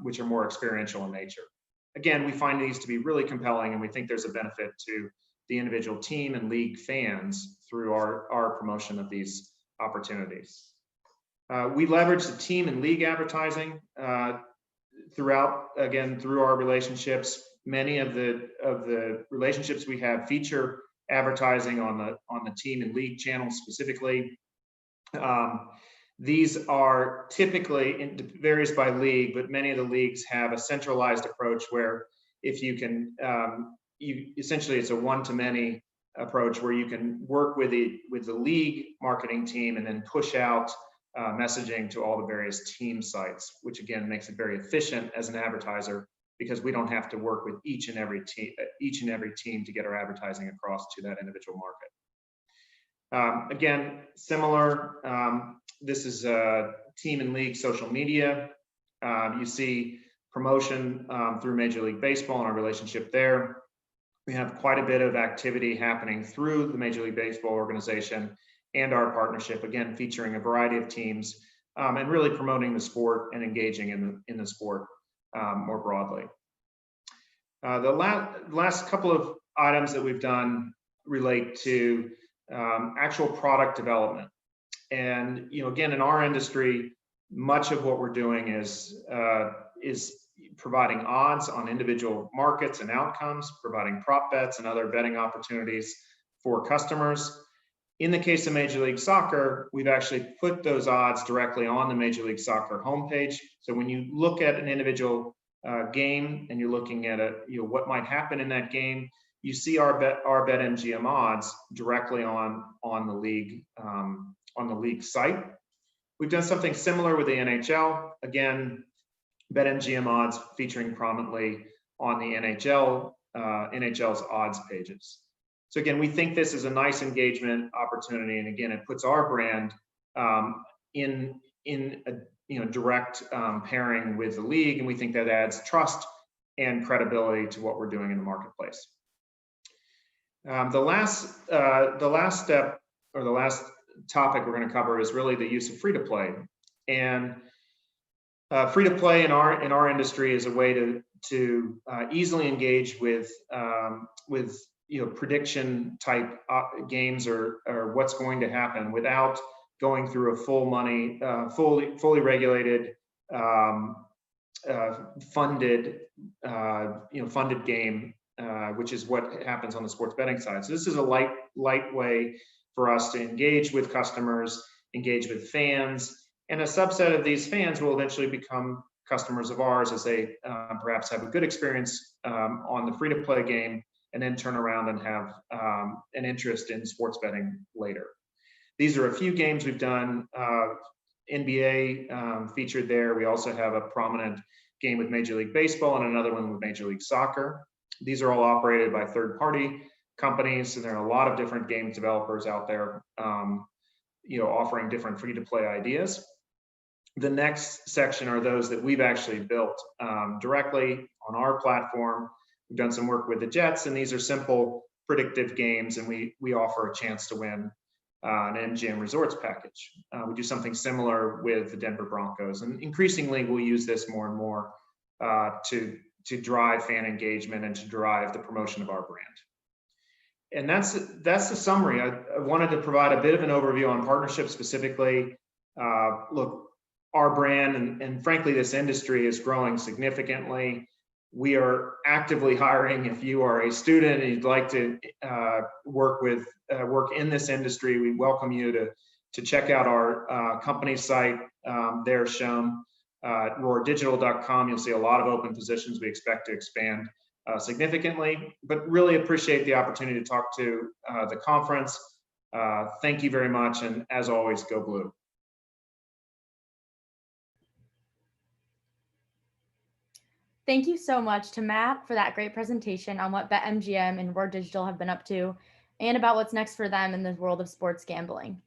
which are more experiential in nature. Again, we find these to be really compelling, and we think there's a benefit to the individual team and league fans through our promotion of these opportunities. We leverage the team and league advertising throughout, again, through our relationships, many of the relationships we have feature advertising on the team and league channels specifically. These are typically, it varies by league, but many of the leagues have a centralized approach where if you can, essentially it's a one-to-many approach where you can work with the league marketing team and then push out messaging to all the various team sites, which again makes it very efficient as an advertiser because we don't have to work with each and every team to get our advertising across to that individual market. Again, similar, this is team and league social media. You see promotion through Major League Baseball and our relationship there. We have quite a bit of activity happening through the Major League Baseball organization and our partnership, again, featuring a variety of teams and really promoting the sport and engaging in the sport more broadly. The last couple of items that we've done relate to actual product development. And, again, in our industry, much of what we're doing is providing odds on individual markets and outcomes, providing prop bets and other betting opportunities for customers. In the case of Major League Soccer, we've actually put those odds directly on the Major League Soccer homepage. So when you look at an individual game and you're looking at what might happen in that game, you see our BetMGM odds directly on the league site. We've done something similar with the NHL. Again, BetMGM odds featuring prominently on the NHL's odds pages. So again, we think this is a nice engagement opportunity, and again, it puts our brand in a direct pairing with the league, and we think that adds trust and credibility to what we're doing in the marketplace. The last step, or the last topic we're going to cover, is really the use of free-to-play. And free-to-play in our industry is a way to easily engage with prediction type games or what's going to happen without going through a fully regulated, funded game, which is what happens on the sports betting side. So this is a light way for us to engage with customers, engage with fans, and a subset of these fans will eventually become customers of ours as they perhaps have a good experience on the free-to-play game and then turn around and have an interest in sports betting later. These are a few games we've done. NBA featured there. We also have a prominent game with Major League Baseball and another one with Major League Soccer. These are all operated by third-party companies, and there are a lot of different game developers out there offering different free-to-play ideas. The next section are those that we've actually built directly on our platform. We've done some work with the Jets, and these are simple predictive games, and we offer a chance to win an MGM Resorts package. We do something similar with the Denver Broncos, and increasingly we'll use this more and more to drive fan engagement and to drive the promotion of our brand. And that's the summary. I wanted to provide a bit of an overview on partnerships specifically. Look, our brand and frankly, this industry is growing significantly. We are actively hiring. If you are a student and you'd like to work in this industry, we welcome you to check out our company site. There shown at roardigital.com. You'll see a lot of open positions. We expect to expand significantly, but really appreciate the opportunity to talk to the conference. Thank you very much, and as always, go Blue. Thank you so much to Matt for that great presentation on what BetMGM and Roar Digital have been up to and about what's next for them in the world of sports gambling.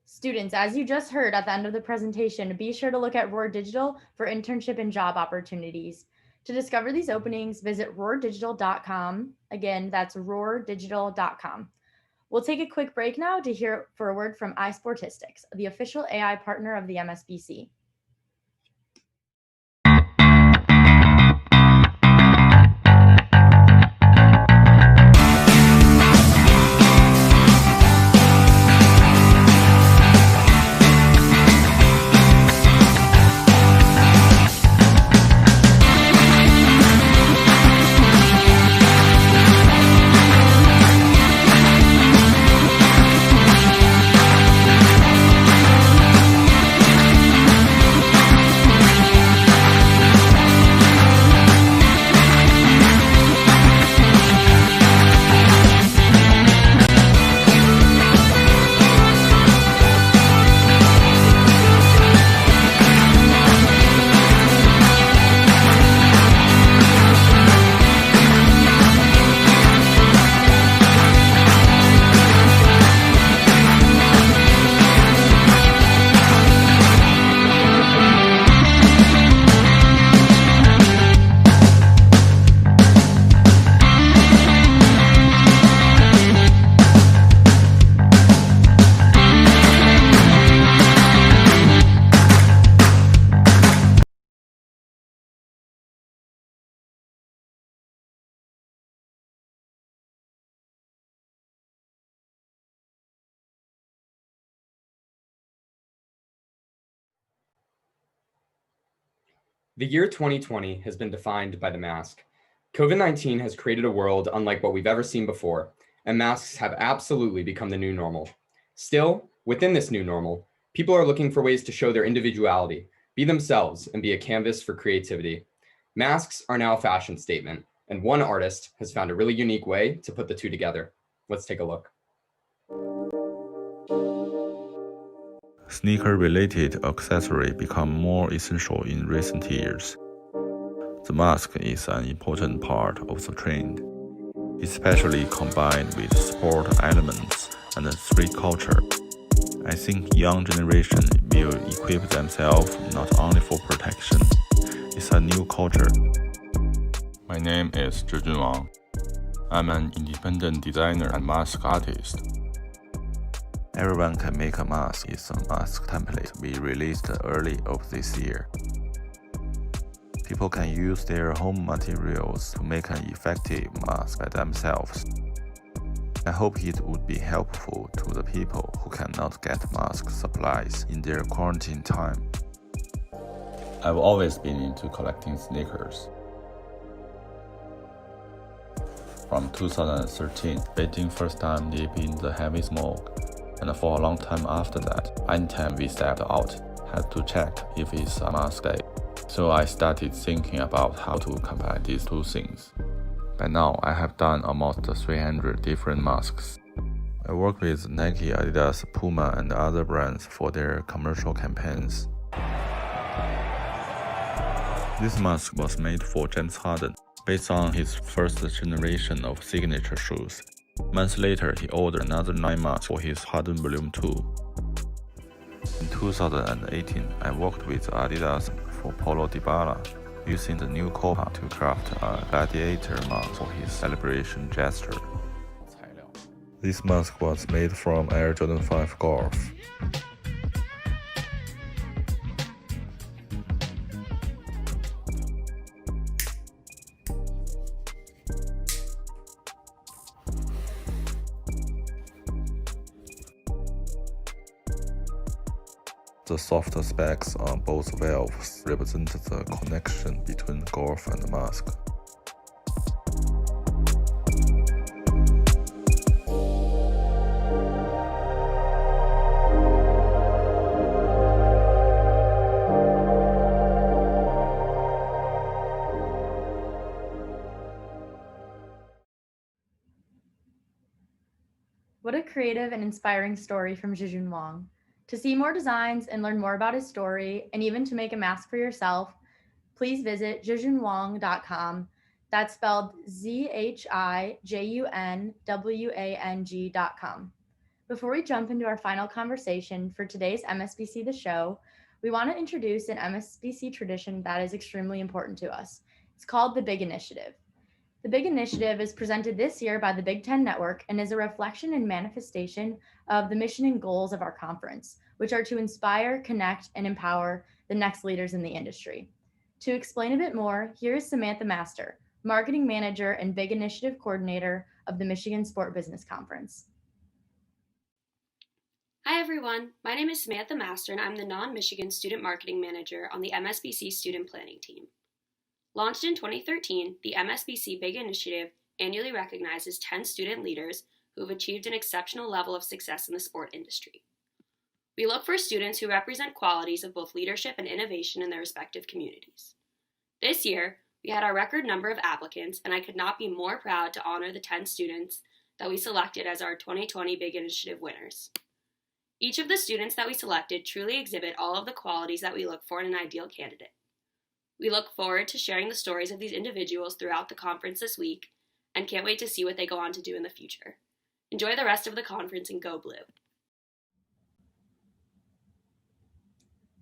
Students, as you just heard at the end of the presentation, be sure to look at Roar Digital for internship and job opportunities. To discover these openings, visit roardigital.com. Again, that's roardigital.com. We'll take a quick break now to hear for a word from iSportistics, the official AI partner of the MSBC. The year 2020 has been defined by the mask. COVID-19 has created a world unlike what we've ever seen before, and masks have absolutely become the new normal. Still, within this new normal, people are looking for ways to show their individuality, be themselves, and be a canvas for creativity. Masks are now a fashion statement, and one artist has found a really unique way to put the two together. Let's take a look. Sneaker-related accessories become more essential in recent years. The mask is an important part of the trend, especially combined with sport elements and street culture. I think young generation will equip themselves not only for protection, it's a new culture. My name is Zhijun Wang. I'm an independent designer and mask artist. Everyone can make a mask is a mask template we released early of this year. People can use their home materials to make an effective mask by themselves. I hope it would be helpful to the people who cannot get mask supplies in their quarantine time. I've always been into collecting sneakers. From 2013, Beijing first time deep in the heavy smoke, and for a long time after that, anytime we stepped out, had to check if it's a mask day. So I started thinking about how to combine these two things. By now, I have done almost 300 different masks. I work with Nike, Adidas, Puma, and other brands for their commercial campaigns. This mask was made for James Harden, based on his first generation of signature shoes. Months later, he ordered another 9 masks for his Harden Volume 2. In 2018, I worked with Adidas for Paulo Dybala, using the new Copa to craft a gladiator mask for his celebration gesture. This mask was made from Air Jordan 5 Golf. The soft specs on both valves represent the connection between golf and mask. What a creative and inspiring story from Zhijun Wang. To see more designs and learn more about his story, and even to make a mask for yourself, please visit zhijunwang.com. That's spelled ZHIJUNWANG.com. Before we jump into our final conversation for today's MSBC The Show, we want to introduce an MSBC tradition that is extremely important to us. It's called the Big Initiative. The Big Initiative is presented this year by the Big Ten Network and is a reflection and manifestation of the mission and goals of our conference, which are to inspire, connect, and empower the next leaders in the industry. To explain a bit more, here is Samantha Master, Marketing Manager and Big Initiative Coordinator of the Michigan Sport Business Conference. Hi everyone, my name is Samantha Master and I'm the non-Michigan Student Marketing Manager on the MSBC Student Planning Team. Launched in 2013, the MSBC Big Initiative annually recognizes 10 student leaders who have achieved an exceptional level of success in the sport industry. We look for students who represent qualities of both leadership and innovation in their respective communities. This year, we had our record number of applicants, and I could not be more proud to honor the 10 students that we selected as our 2020 Big Initiative winners. Each of the students that we selected truly exhibit all of the qualities that we look for in an ideal candidate. We look forward to sharing the stories of these individuals throughout the conference this week and can't wait to see what they go on to do in the future. Enjoy the rest of the conference and go Blue.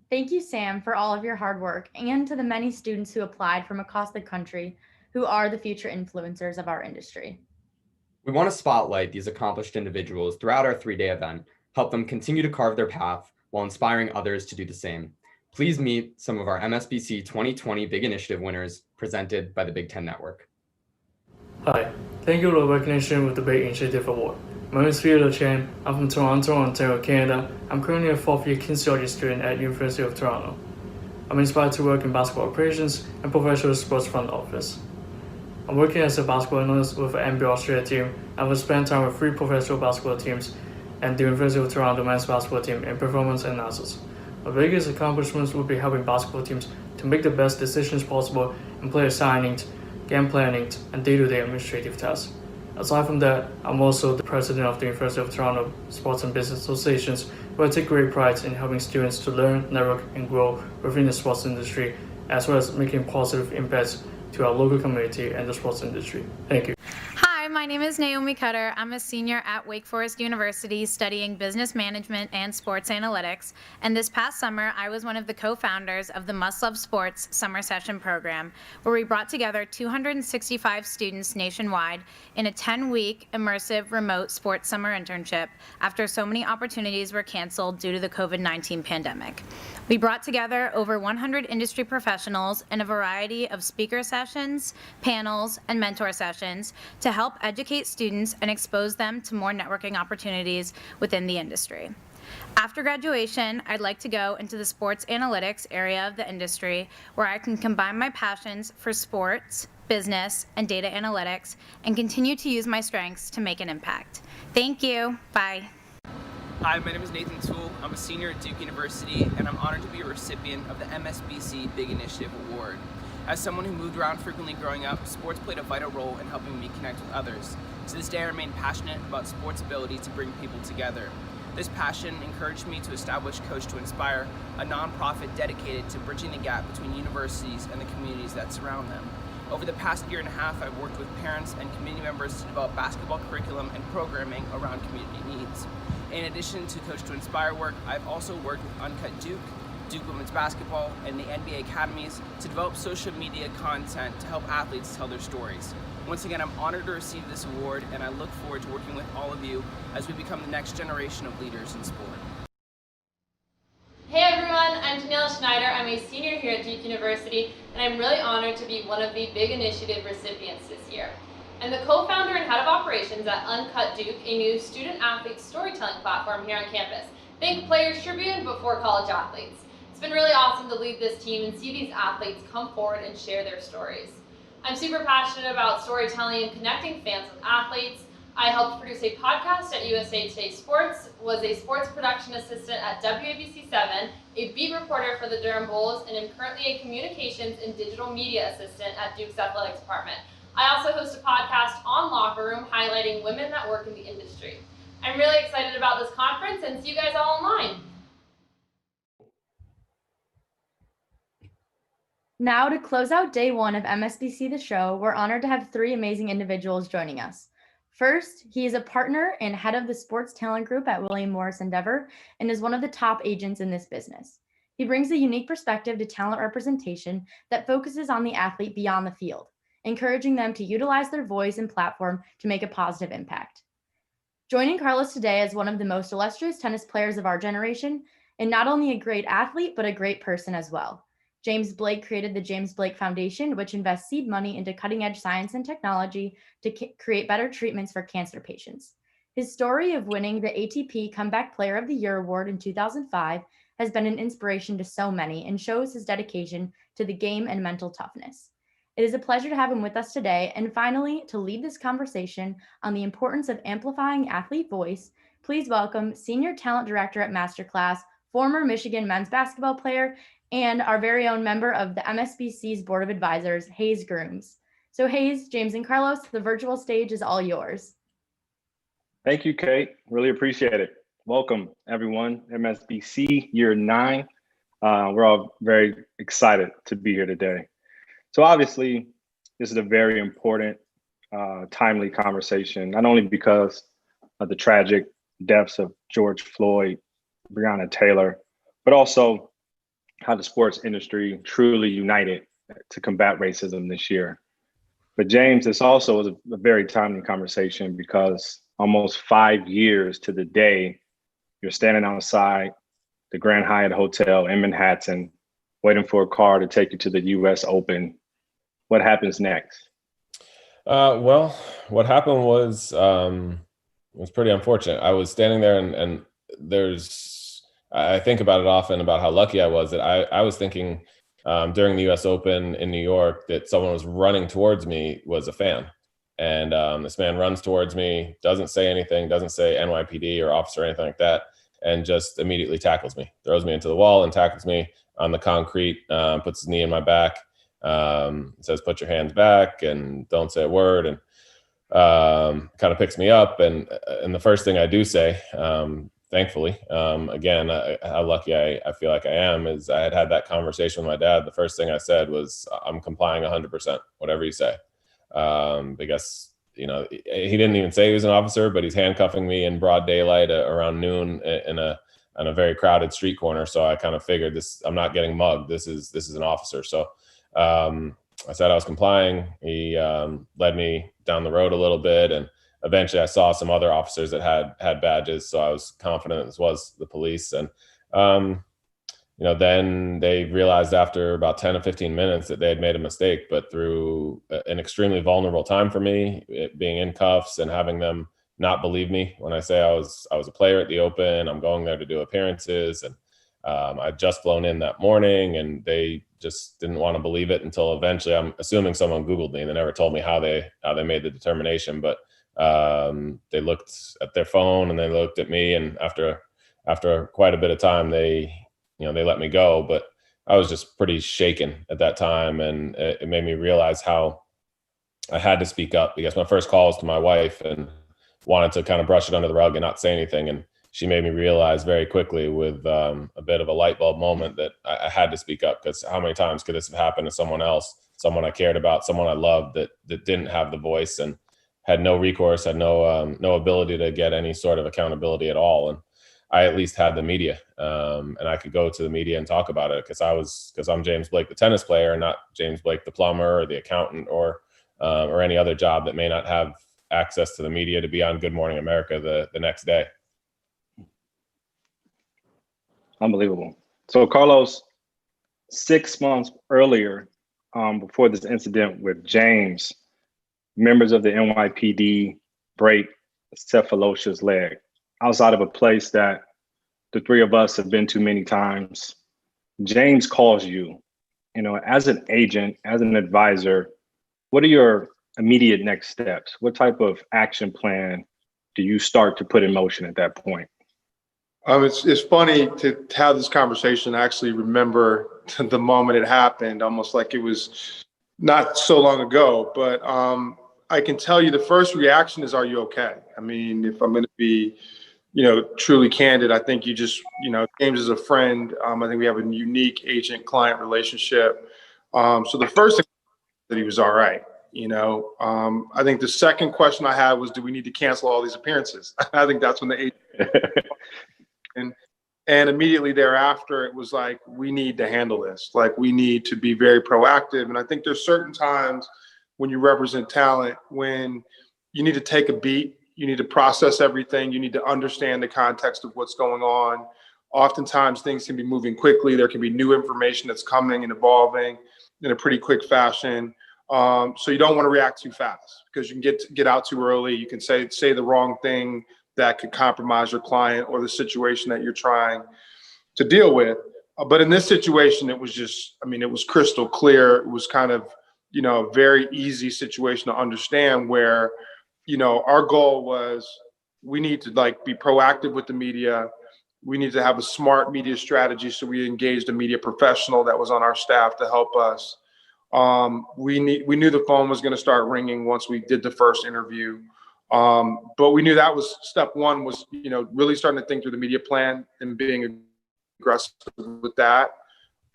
Thank you, Sam, for all of your hard work, and to the many students who applied from across the country who are the future influencers of our industry. We want to spotlight these accomplished individuals throughout our 3-day event, help them continue to carve their path while inspiring others to do the same. Please meet some of our MSBC 2020 Big Initiative winners presented by the Big Ten Network. Hi, thank you for the recognition with the Big Initiative Award. My name is Peter Chen. I'm from Toronto, Ontario, Canada. I'm currently a 4th-year kinesiology student at University of Toronto. I'm inspired to work in basketball operations and professional sports front office. I'm working as a basketball analyst with an NBA Australia team and will spend time with 3 professional basketball teams and the University of Toronto men's basketball team in performance analysis. My biggest accomplishments would be helping basketball teams to make the best decisions possible in player signings, game planning, and day-to-day administrative tasks. Aside from that, I'm also the president of the University of Toronto Sports and Business Associations, where I take great pride in helping students to learn, network, and grow within the sports industry, as well as making positive impacts to our local community and the sports industry. Thank you. Hi, my name is Naomi Cutter. I'm a senior at Wake Forest University studying business management and sports analytics. And this past summer, I was one of the co-founders of the Must Love Sports Summer Session program, where we brought together 265 students nationwide in a 10-week immersive remote sports summer internship after so many opportunities were canceled due to the COVID-19 pandemic. We brought together over 100 industry professionals in a variety of speaker sessions, panels, and mentor sessions to help educate students and expose them to more networking opportunities within the industry. After graduation, I'd like to go into the sports analytics area of the industry where I can combine my passions for sports, business, and data analytics and continue to use my strengths to make an impact. Thank you. Bye. Hi, my name is Nathan Toole. I'm a senior at Duke University, and I'm honored to be a recipient of the MSBC Big Initiative Award. As someone who moved around frequently growing up, sports played a vital role in helping me connect with others. To this day, I remain passionate about sports' ability to bring people together. This passion encouraged me to establish Coach to Inspire, a nonprofit dedicated to bridging the gap between universities and the communities that surround them. Over the past year and a half, I've worked with parents and community members to develop basketball curriculum and programming around community needs. In addition to Coach to Inspire work, I've also worked with Uncut Duke, Duke Women's Basketball, and the NBA Academies to develop social media content to help athletes tell their stories. Once again, I'm honored to receive this award, and I look forward to working with all of you as we become the next generation of leaders in sport. Hey everyone, I'm Daniela Schneider. I'm a senior here at Duke University, and I'm really honored to be one of the Big Initiative recipients this year. I'm the co-founder and head of operations at Uncut Duke, a new student-athlete storytelling platform here on campus. Think Players Tribune before college athletes. It's been really awesome to lead this team and see these athletes come forward and share their stories. I'm super passionate about storytelling and connecting fans with athletes. I helped produce a podcast at USA Today Sports, was a sports production assistant at WABC 7, a beat reporter for the Durham Bulls, and am currently a communications and digital media assistant at Duke's athletics department. I also host a podcast on Locker Room highlighting women that work in the industry. I'm really excited about this conference and see you guys all online. Now, to close out day one of MSBC The Show, we're honored to have 3 amazing individuals joining us. First, he is a partner and head of the sports talent group at William Morris Endeavor and is one of the top agents in this business. He brings a unique perspective to talent representation that focuses on the athlete beyond the field, encouraging them to utilize their voice and platform to make a positive impact. Joining Carlos today is one of the most illustrious tennis players of our generation, and not only a great athlete, but a great person as well. James Blake created the James Blake Foundation, which invests seed money into cutting-edge science and technology to create better treatments for cancer patients. His story of winning the ATP Comeback Player of the Year award in 2005 has been an inspiration to so many and shows his dedication to the game and mental toughness. It is a pleasure to have him with us today. And finally, to lead this conversation on the importance of amplifying athlete voice, please welcome Senior Talent Director at Masterclass, former Michigan men's basketball player, and our very own member of the MSBC's Board of Advisors, Hayes Grooms. So Hayes, James, and Carlos, the virtual stage is all yours. Thank you, Kate. Really appreciate it. Welcome, everyone. MSBC Year 9. We're all very excited to be here today. So obviously, this is a very important, timely conversation, not only because of the tragic deaths of George Floyd, Breonna Taylor, but also how the sports industry truly united to combat racism this year. But James, this also is a very timely conversation because almost 5 years to the day, you're standing outside the Grand Hyatt Hotel in Manhattan, waiting for a car to take you to the US Open. What happens next? Well, what happened was pretty unfortunate. I was standing there and I think about it often about how lucky I was that I was thinking during the US Open in New York that someone was running towards me was a fan. And this man runs towards me, doesn't say anything, doesn't say NYPD or officer or anything like that, and just immediately tackles me, throws me into the wall and tackles me on the concrete, puts his knee in my back, says, "Put your hands back and don't say a word," and kind of picks me up. And the first thing I do say, thankfully, again, how lucky I feel like I am, is I had that conversation with my dad. The first thing I said was, "I'm complying 100%, whatever you say." Because, you know, he didn't even say he was an officer, but he's handcuffing me in broad daylight around noon in a very crowded street corner. So I kind of figured this, I'm not getting mugged. This is an officer. So I said I was complying. He led me down the road a little bit, and eventually I saw some other officers that had badges. So I was confident this was the police. And you know, then they realized after about 10 or 15 minutes that they had made a mistake, but through an extremely vulnerable time for me, it being in cuffs and having them not believe me when I say I was a player at the Open, I'm going there to do appearances. And I'd just flown in that morning, and they just didn't want to believe it until eventually, I'm assuming someone Googled me. They never told me how they made the determination, but they looked at their phone and they looked at me, and after quite a bit of time, they let me go. But I was just pretty shaken at that time, and it made me realize how I had to speak up, because my first call was to my wife and wanted to kind of brush it under the rug and not say anything. And she made me realize very quickly, with a bit of a light bulb moment, that I had to speak up, because how many times could this have happened to someone else, someone I cared about, someone I loved, that didn't have the voice and had no recourse, had no ability to get any sort of accountability at all. And I at least had the media, and I could go to the media and talk about it, because I'm James Blake, the tennis player, and not James Blake, the plumber or the accountant or any other job that may not have access to the media to be on Good Morning America the next day. Unbelievable. So Carlos, 6 months earlier, before this incident with James, members of the NYPD break Cephalosha's leg outside of a place that the three of us have been to many times. James calls you, as an agent, as an advisor, what are your immediate next steps? What type of action plan do you start to put in motion at that point? It's funny to have this conversation. I actually remember the moment it happened, almost like it was not so long ago. But I can tell you the first reaction is, "Are you okay?" I mean, if I'm going to be, truly candid, I think James is a friend. I think we have a unique agent-client relationship. So the first thing that he was all right. I think the second question I had was, do we need to cancel all these appearances? I think that's when the agent and immediately thereafter, it was like, we need to handle this. Like, we need to be very proactive. And I think there's certain times when you represent talent, when you need to take a beat, you need to process everything, you need to understand the context of what's going on. Oftentimes things can be moving quickly. There can be new information that's coming and evolving in a pretty quick fashion. So you don't want to react too fast, because you can get out too early. You can say the wrong thing that could compromise your client or the situation that you're trying to deal with. But in this situation, it was just, it was crystal clear. It was kind of, a very easy situation to understand, where, our goal was, we need to be proactive with the media. We need to have a smart media strategy. So we engaged a media professional that was on our staff to help us. We knew the phone was going to start ringing once we did the first interview. But we knew that was step one, was, really starting to think through the media plan and being aggressive with that.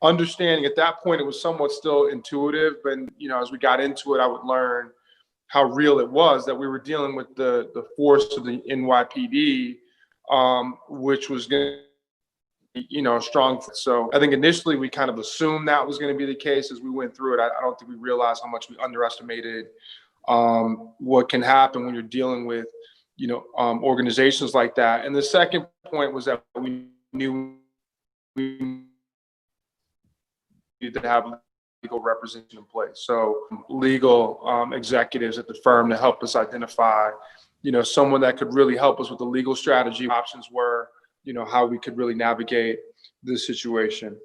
Understanding at that point, it was somewhat still intuitive, but, as we got into it, I would learn how real it was that we were dealing with the force of the NYPD, which was going to strong. So I think initially we kind of assumed that was going to be the case as we went through it. I don't think we realized how much we underestimated what can happen when you're dealing with, organizations like that. And the second point was that we knew we needed to have legal representation in place. So legal executives at the firm to help us identify, someone that could really help us with the legal strategy. Options were, how we could really navigate this situation.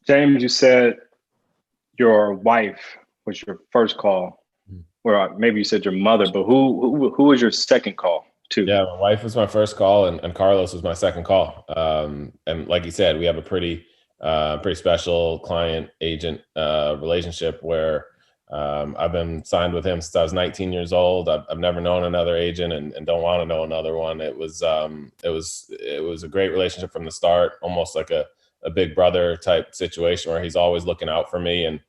James, you said your wife was your first call, or maybe you said your mother, but who was your second call to? Yeah, my wife was my first call, and Carlos was my second call. And like you said, we have a pretty special client agent relationship where I've been signed with him since I was 19 years old. I've never known another agent and don't want to know another one. It was a great relationship from the start, almost like a big brother type situation where he's always looking out for me. And,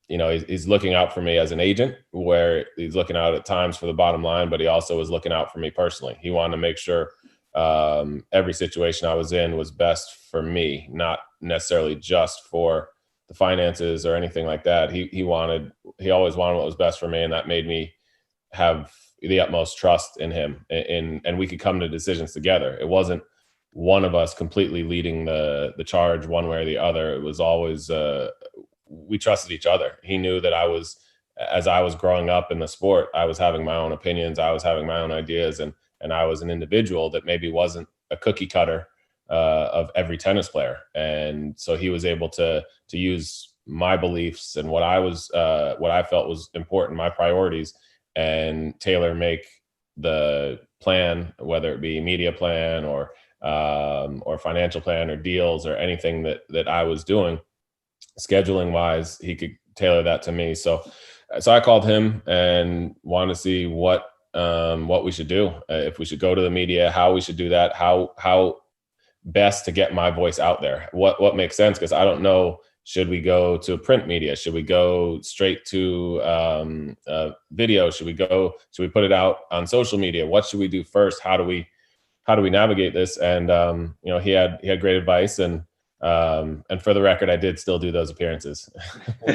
he's looking out for me as an agent, where he's looking out at times for the bottom line, but he also was looking out for me personally. He wanted to make sure every situation I was in was best for me, not necessarily just for the finances or anything like that. He always wanted what was best for me, and that made me have the utmost trust in him, and we could come to decisions together. It wasn't one of us completely leading the charge one way or the other. It was always we trusted each other. He knew that as I was growing up in the sport, I was having my own opinions, I was having my own ideas, and I was an individual that maybe wasn't a cookie cutter of every tennis player. And so he was able to use my beliefs and what I felt was important, my priorities, and tailor make the plan, whether it be media plan or financial plan or deals or anything that I was doing. Scheduling wise, he could tailor that to me. So I called him and wanted to see what we should do, if we should go to the media, how we should do that, how best to get my voice out there, what makes sense, because I don't know. Should we go to print media? Should we go straight to video? Should we put it out on social media? What should we do first? How do we navigate this? And he had great advice, and for the record, I did still do those appearances.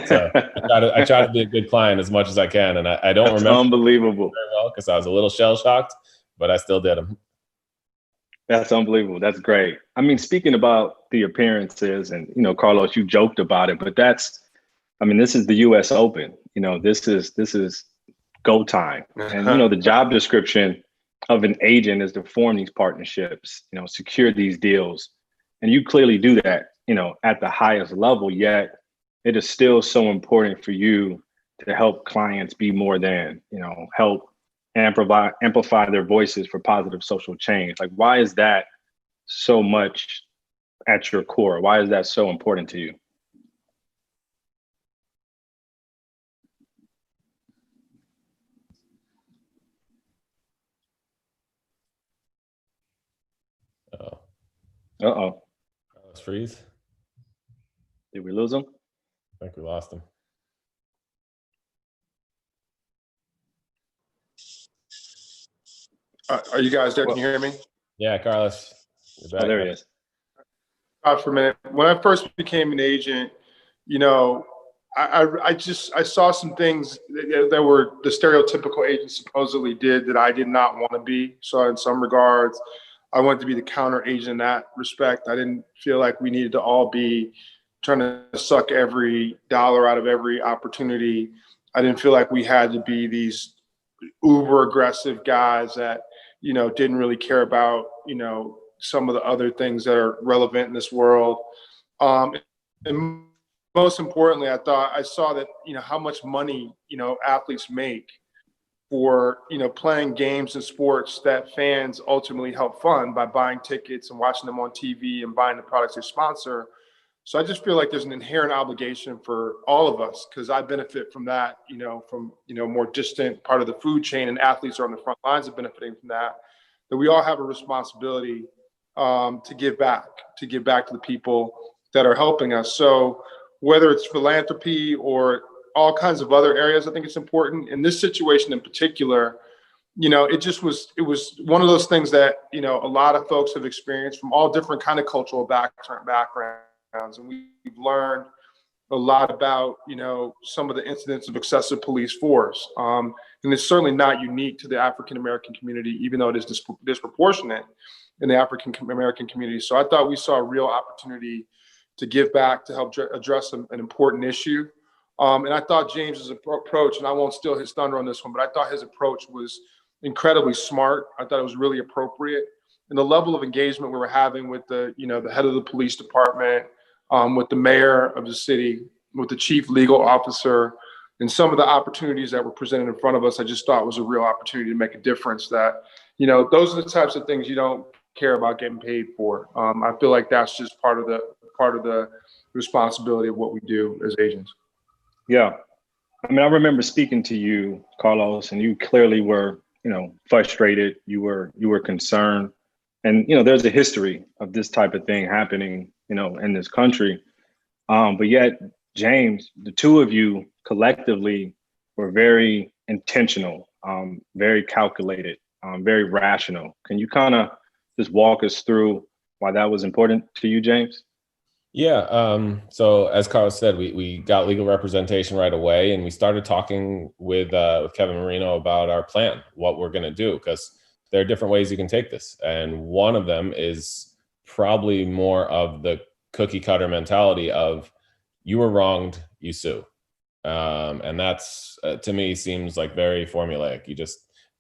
So I try to be a good client as much as I can, and I don't That's remember unbelievable very well because I was a little shell shocked, but I still did them. That's unbelievable. That's great. I mean, speaking about the appearances, and Carlos, you joked about it, but this is the U.S. Open. This is go time, and the job description of an agent is to form these partnerships, secure these deals, and you clearly do that, at the highest level. Yet, it is still so important for you to help clients be more than, help amplify their voices for positive social change. Like, why is that so much at your core? Why is that so important to you? Uh-oh. Let's freeze. Did we lose him? I think we lost him. Are you guys there? Can you hear me? Yeah, Carlos. You're back. Oh, there he is. For a minute. When I first became an agent, I saw some things that were the stereotypical agents supposedly did that I did not want to be. So in some regards, I wanted to be the counter agent in that respect. I didn't feel like we needed to all be trying to suck every dollar out of every opportunity. I didn't feel like we had to be these uber aggressive guys that, didn't really care about, some of the other things that are relevant in this world. And most importantly, I saw that, how much money, athletes make for, playing games and sports that fans ultimately help fund by buying tickets and watching them on TV and buying the products they sponsor. So I just feel like there's an inherent obligation for all of us, because I benefit from that, from, more distant part of the food chain, and athletes are on the front lines of benefiting from that we all have a responsibility to give back to the people that are helping us. So whether it's philanthropy or all kinds of other areas, I think it's important. In this situation in particular, it was one of those things that, a lot of folks have experienced from all different kind of cultural backgrounds. And we've learned a lot about, some of the incidents of excessive police force. And it's certainly not unique to the African-American community, even though it is disproportionate in the African-American community. So I thought we saw a real opportunity to give back, to help address an important issue. And I thought James's approach, and I won't steal his thunder on this one, but I thought his approach was incredibly smart. I thought it was really appropriate. And the level of engagement we were having with the head of the police department, with the mayor of the city, with the chief legal officer, and some of the opportunities that were presented in front of us, I just thought was a real opportunity to make a difference. That, those are the types of things you don't care about getting paid for. I feel like that's just part of the responsibility of what we do as agents. Yeah. I mean, I remember speaking to you, Carlos, and you clearly were, frustrated. You were concerned. And, there's a history of this type of thing happening, in this country. But yet, James, the two of you collectively were very intentional, very calculated, very rational. Can you kind of just walk us through why that was important to you, James? Yeah. So as Carlos said, we got legal representation right away, and we started talking with Kevin Marino about our plan, what we're going to do, because there are different ways you can take this. And one of them is probably more of the cookie cutter mentality of you were wronged, you sue. And that's, to me, seems like very formulaic.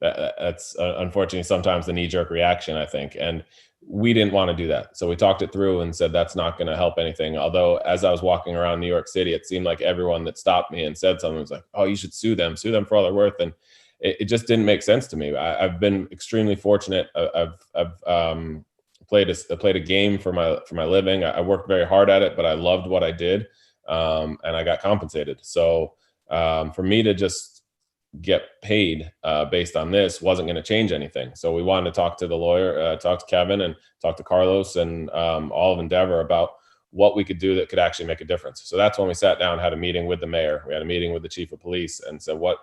That's unfortunately sometimes the knee-jerk reaction, I think. And we didn't want to do that. So we talked it through and said, that's not going to help anything. Although as I was walking around New York City, it seemed like everyone that stopped me and said something was like, oh, you should sue them for all they're worth. And it just didn't make sense to me. I've been extremely fortunate. I've played a game for my living. I worked very hard at it, but I loved what I did. And I got compensated. So for me to just get paid based on this wasn't going to change anything. So we wanted to talk to the lawyer, talk to Kevin, and talk to Carlos and all of Endeavor about what we could do that could actually make a difference. So that's when we sat down, had a meeting with the mayor. We had a meeting with the chief of police and said, what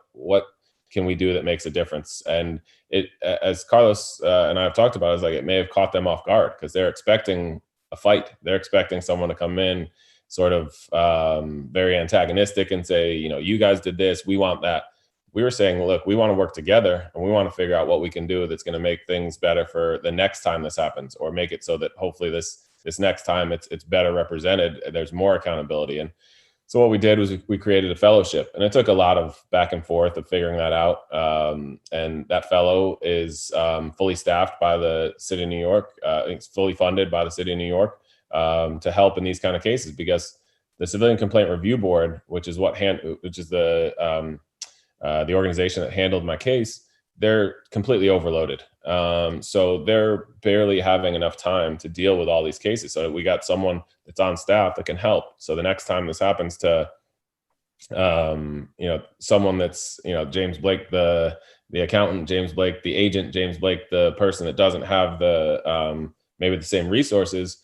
can we do that makes a difference? And it, as Carlos and I have talked about, is like it may have caught them off guard because they're expecting a fight. They're expecting someone to come in sort of very antagonistic and say, you guys did this, we want that. We were saying, look, we want to work together and we want to figure out what we can do that's going to make things better for the next time this happens, or make it so that hopefully this next time it's better represented. There's more accountability. And so what we did was we created a fellowship, and it took a lot of back and forth of figuring that out. And that fellow is fully staffed by the city of New York. It's fully funded by the city of New York to help in these kind of cases, because the Civilian Complaint Review Board, which is the organization that handled my case, they're completely overloaded. So they're barely having enough time to deal with all these cases. So we got someone that's on staff that can help. So the next time this happens to, someone that's, James Blake, the accountant, James Blake, the agent, James Blake, the person that doesn't have the, maybe the same resources,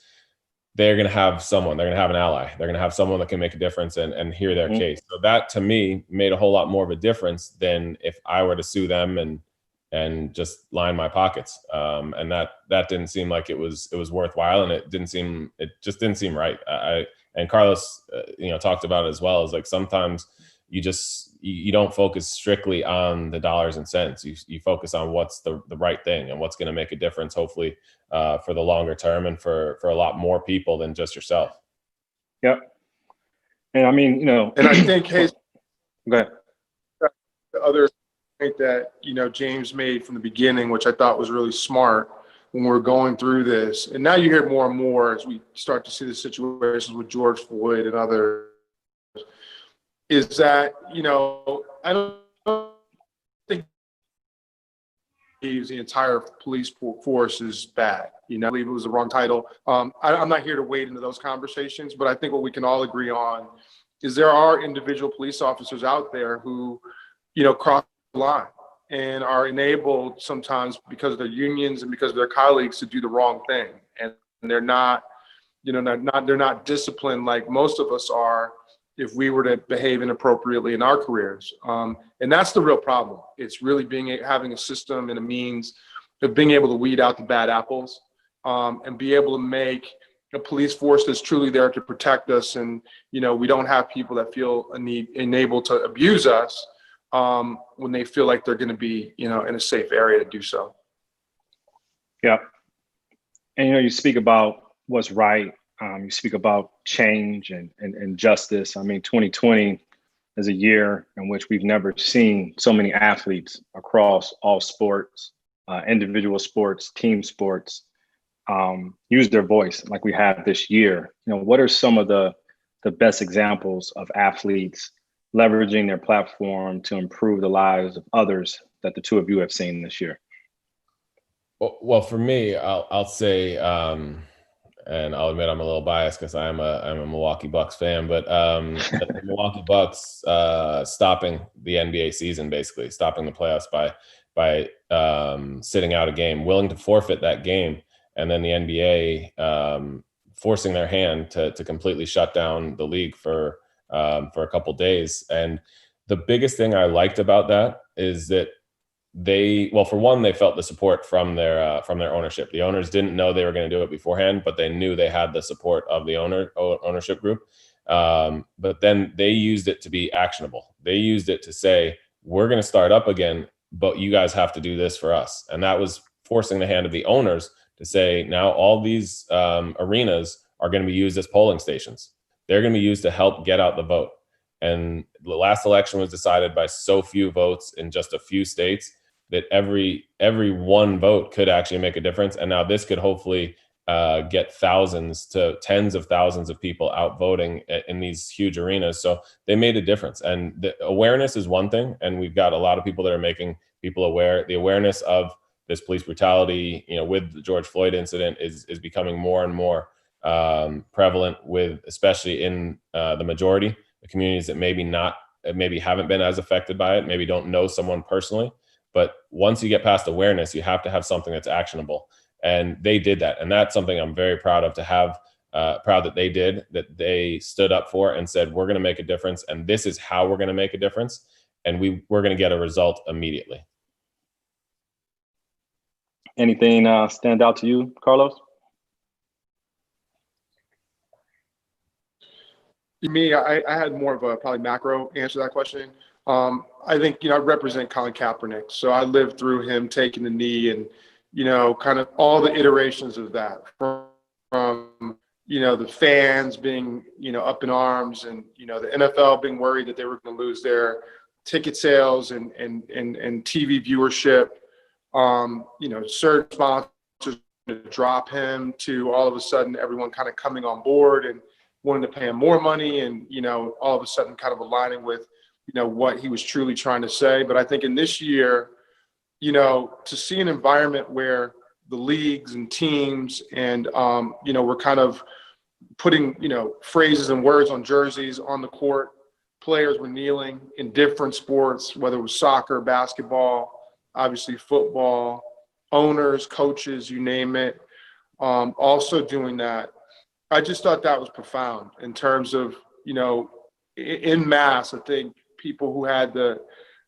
they're going to have someone, they're going to have an ally. They're going to have someone that can make a difference and hear their case. So that to me made a whole lot more of a difference than if I were to sue them and just line my pockets. And that didn't seem like it was worthwhile. And it just didn't seem right. And Carlos, talked about it as well, is like, sometimes you don't focus strictly on the dollars and cents. You focus on what's the right thing and what's going to make a difference, hopefully, for the longer term and for a lot more people than just yourself. Yep. And I mean, and I think, hey, go ahead. The other point that, James made from the beginning, which I thought was really smart when we're going through this, and now you hear more and more as we start to see the situations with George Floyd and others, is that, I don't think the entire police force is bad. I believe it was the wrong title. I'm not here to wade into those conversations, but I think what we can all agree on is there are individual police officers out there who, cross the line and are enabled sometimes because of their unions and because of their colleagues to do the wrong thing. And they're not, they're not disciplined like most of us are if we were to behave inappropriately in our careers. And that's the real problem. It's really having a system and a means of being able to weed out the bad apples, and be able to make a police force that's truly there to protect us. And, we don't have people that feel a need and able to abuse us when they feel like they're going to be, in a safe area to do so. Yeah. And, you speak about what's right. You speak about change and justice. I mean, 2020 is a year in which we've never seen so many athletes across all sports, individual sports, team sports, use their voice like we have this year. What are some of the best examples of athletes leveraging their platform to improve the lives of others that the two of you have seen this year? Well, for me, I'll say, and I'll admit I'm a little biased because I'm a Milwaukee Bucks fan, but the Milwaukee Bucks stopping the NBA season, basically stopping the playoffs by sitting out a game, willing to forfeit that game, and then the NBA forcing their hand to completely shut down the league for a couple days. And the biggest thing I liked about that is that for one, they felt the support from their ownership. The owners didn't know they were going to do it beforehand, but they knew they had the support of the ownership group. But then they used it to be actionable. They used it to say, we're going to start up again, but you guys have to do this for us. And that was forcing the hand of the owners to say, now all these arenas are going to be used as polling stations. They're going to be used to help get out the vote. And the last election was decided by so few votes in just a few states that every one vote could actually make a difference. And now this could hopefully get thousands to tens of thousands of people out voting in these huge arenas. So they made a difference. And the awareness is one thing. And we've got a lot of people that are making people aware. The awareness of this police brutality, with the George Floyd incident is becoming more and more prevalent, with especially in the majority, the communities that maybe haven't been as affected by it, maybe don't know someone personally. But once you get past awareness, you have to have something that's actionable. And they did that. And that's something I'm very proud of, to have proud that they did, that they stood up for and said, we're going to make a difference. And this is how we're going to make a difference. And we're going to get a result immediately. Anything stand out to you, Carlos? Me, I had more of a probably macro answer to that question. I think, I represent Colin Kaepernick. So I lived through him taking the knee and, kind of all the iterations of that from the fans being, up in arms, and, the NFL being worried that they were going to lose their ticket sales and TV viewership. Certain sponsors to drop him, to all of a sudden everyone kind of coming on board and wanting to pay him more money, and, all of a sudden kind of aligning with, what he was truly trying to say. But I think in this year, to see an environment where the leagues and teams and, we're kind of putting, phrases and words on jerseys on the court, players were kneeling in different sports, whether it was soccer, basketball, obviously football, owners, coaches, you name it, also doing that. I just thought that was profound in terms of, in mass. I think people who had the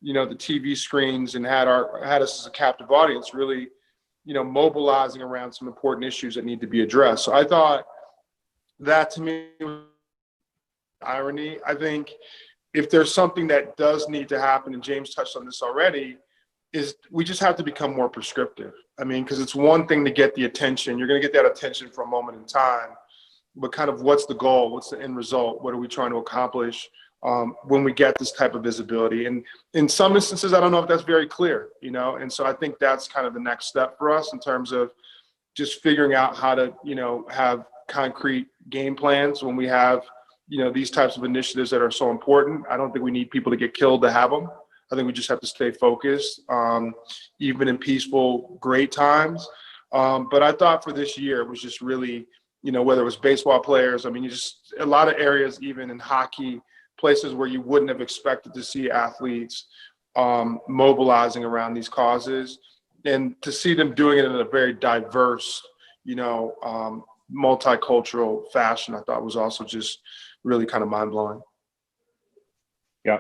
TV screens and had us as a captive audience really, mobilizing around some important issues that need to be addressed. So I thought that, to me, was irony. I think if there's something that does need to happen, and James touched on this already, is we just have to become more prescriptive. I mean, because it's one thing to get the attention. You're going to get that attention for a moment in time, but kind of what's the goal? What's the end result? What are we trying to accomplish when we get this type of visibility? And in some instances, I don't know if that's very clear, and so I think that's kind of the next step for us in terms of just figuring out how to, have concrete game plans when we have, these types of initiatives that are so important. I don't think we need people to get killed to have them. I think we just have to stay focused, even in peaceful, great times. But I thought for this year, it was just really, whether it was baseball players, I mean, just a lot of areas, even in hockey, places where you wouldn't have expected to see athletes mobilizing around these causes, and to see them doing it in a very diverse, multicultural fashion, I thought was also just really kind of mind blowing. Yeah.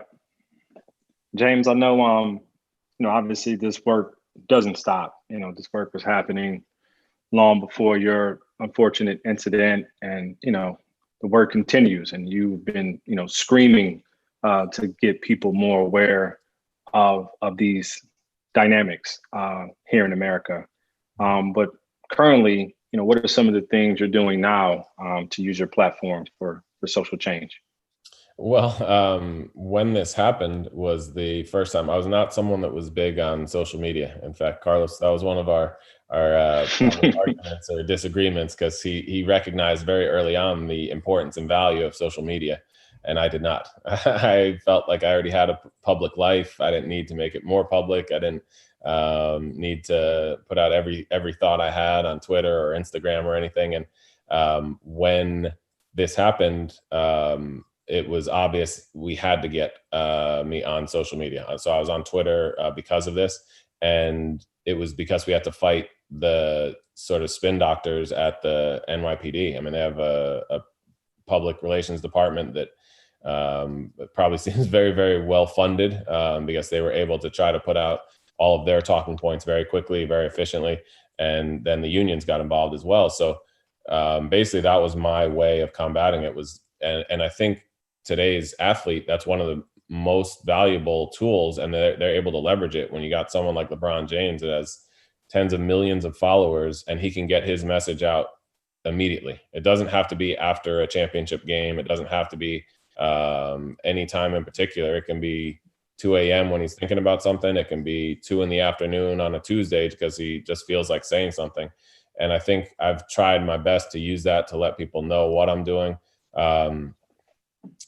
James, I know, obviously this work doesn't stop. This work was happening long before your unfortunate incident, and, the work continues, and you've been, screaming to get people more aware of these dynamics here in America. But currently, what are some of the things you're doing now to use your platform for social change? When this happened was the first time. I was not someone that was big on social media. In fact, Carlos, that was one of our arguments or disagreements, because he recognized very early on the importance and value of social media, and I did not. I felt like I already had a public life. I didn't need to make it more public. I didn't need to put out every thought I had on Twitter or Instagram or anything. And when this happened, it was obvious we had to get me on social media. So I was on Twitter because of this, and it was because we had to fight the sort of spin doctors at the NYPD. I mean, they have a public relations department that probably seems very, very well funded, because they were able to try to put out all of their talking points very quickly, very efficiently. And then the unions got involved as well. So basically that was my way of combating it. And I think today's athlete, that's one of the most valuable tools, and they're able to leverage it. When you got someone like LeBron James that has tens of millions of followers, and he can get his message out immediately. It doesn't have to be after a championship game. It doesn't have to be any time in particular. It can be 2 a.m. when he's thinking about something. It can be 2 p.m. on a Tuesday because he just feels like saying something. And I think I've tried my best to use that to let people know what I'm doing.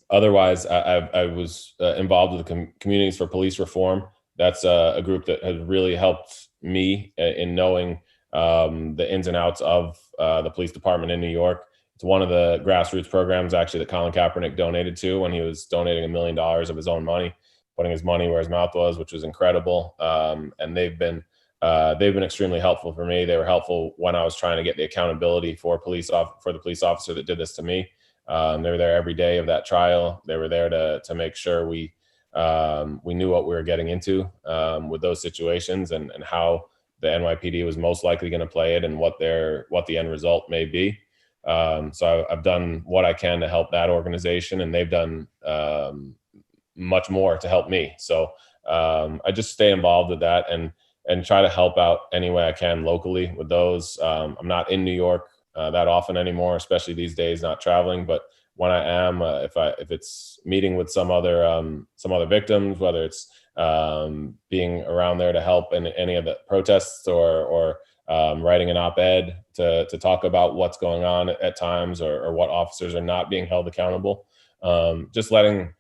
Otherwise, I was involved with the Communities for Police Reform. That's a group that has really helped me in knowing the ins and outs of the police department in New York. It's one of the grassroots programs actually that Colin Kaepernick donated to when he was donating $1 million of his own money, putting his money where his mouth was, which was incredible. And they've been extremely helpful for me. They were helpful when I was trying to get the accountability for the police officer that did this to me. They were there every day of that trial. They were there to make sure we knew what we were getting into with those situations, and how the NYPD was most likely going to play it, and what the end result may be. So I've done what I can to help that organization, and they've done much more to help me. So I just stay involved with that and try to help out any way I can locally with those. I'm not in New York that often anymore, especially these days, not traveling. But when I am, if it's meeting with some other victims, whether it's being around there to help in any of the protests, or writing an op-ed to talk about what's going on at times, or what officers are not being held accountable, just letting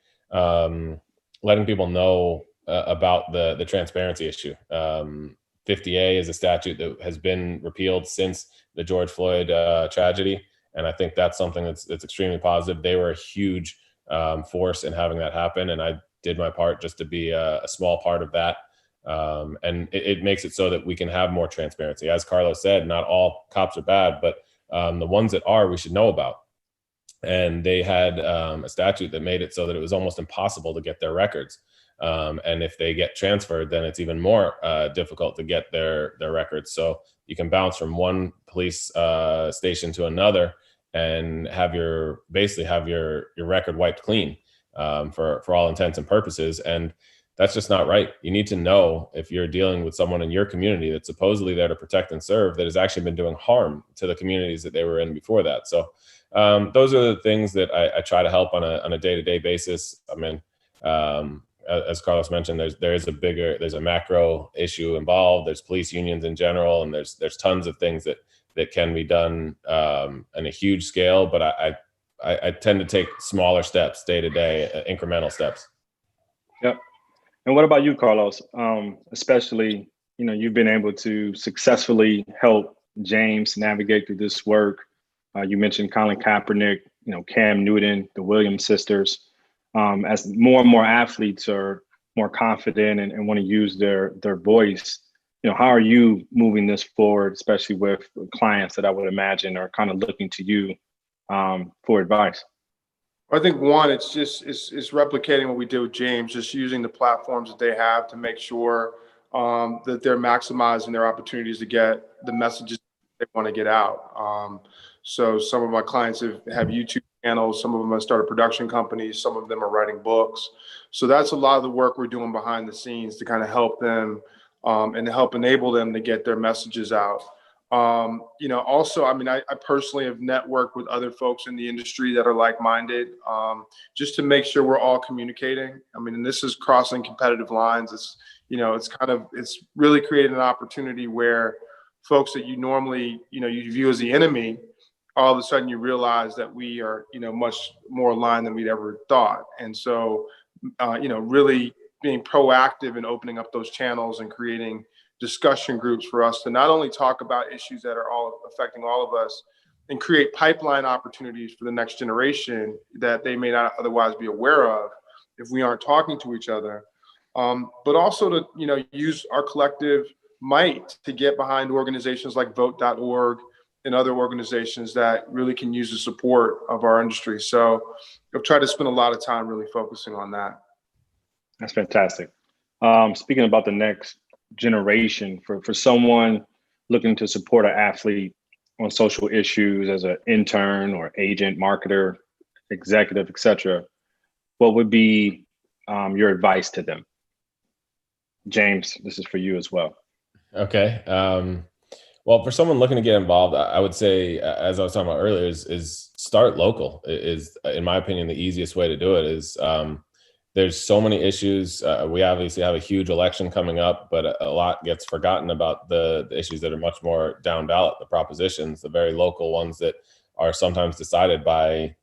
people know about the transparency issue. 50A is a statute that has been repealed since the George Floyd tragedy. And I think that's something that's extremely positive. They were a huge force in having that happen. And I did my part just to be a small part of that. And it makes it so that we can have more transparency. As Carlos said, not all cops are bad, but the ones that are, we should know about. And they had a statute that made it so that it was almost impossible to get their records. And if they get transferred, then it's even more difficult to get their records. So you can bounce from one police station to another and have your record wiped clean for all intents and purposes. And that's just not right. You need to know if you're dealing with someone in your community that's supposedly there to protect and serve, that has actually been doing harm to the communities that they were in before that. So those are the things that I try to help on a day-to-day basis. I mean, as Carlos mentioned, there's a macro issue involved. There's police unions in general, and there's tons of things that can be done on a huge scale. But I tend to take smaller steps day to day, incremental steps. Yep. And what about you, Carlos? Especially, you've been able to successfully help James navigate through this work. You mentioned Colin Kaepernick, Cam Newton, the Williams sisters. As more and more athletes are more confident and want to use their voice, how are you moving this forward, especially with clients that I would imagine are kind of looking to you for advice? I think one, it's replicating what we did with James, just using the platforms that they have to make sure that they're maximizing their opportunities to get the messages they want to get out. So some of my clients have YouTube channels, some of them have started production companies, some of them are writing books. So that's a lot of the work we're doing behind the scenes to kind of help them and help enable them to get their messages out. Also, I mean, I personally have networked with other folks in the industry that are like-minded, just to make sure we're all communicating. I mean, and this is crossing competitive lines. It's really created an opportunity where folks that you normally, you view as the enemy, all of a sudden you realize that we are, much more aligned than we'd ever thought. And so, really being proactive in opening up those channels and creating discussion groups for us to not only talk about issues that are all affecting all of us and create pipeline opportunities for the next generation that they may not otherwise be aware of if we aren't talking to each other, but also to use our collective might to get behind organizations like vote.org and other organizations that really can use the support of our industry. So I've tried to spend a lot of time really focusing on that. That's fantastic. Speaking about the next generation, for someone looking to support an athlete on social issues as an intern or agent, marketer, executive, etc., what would be your advice to them? James, this is for you as well. Okay. Well, for someone looking to get involved, I would say, as I was talking about earlier, is start local. Is, in my opinion, the easiest way to do it. Is there's so many issues. We obviously have a huge election coming up, but a lot gets forgotten about the issues that are much more down ballot, the propositions, the very local ones that are sometimes decided by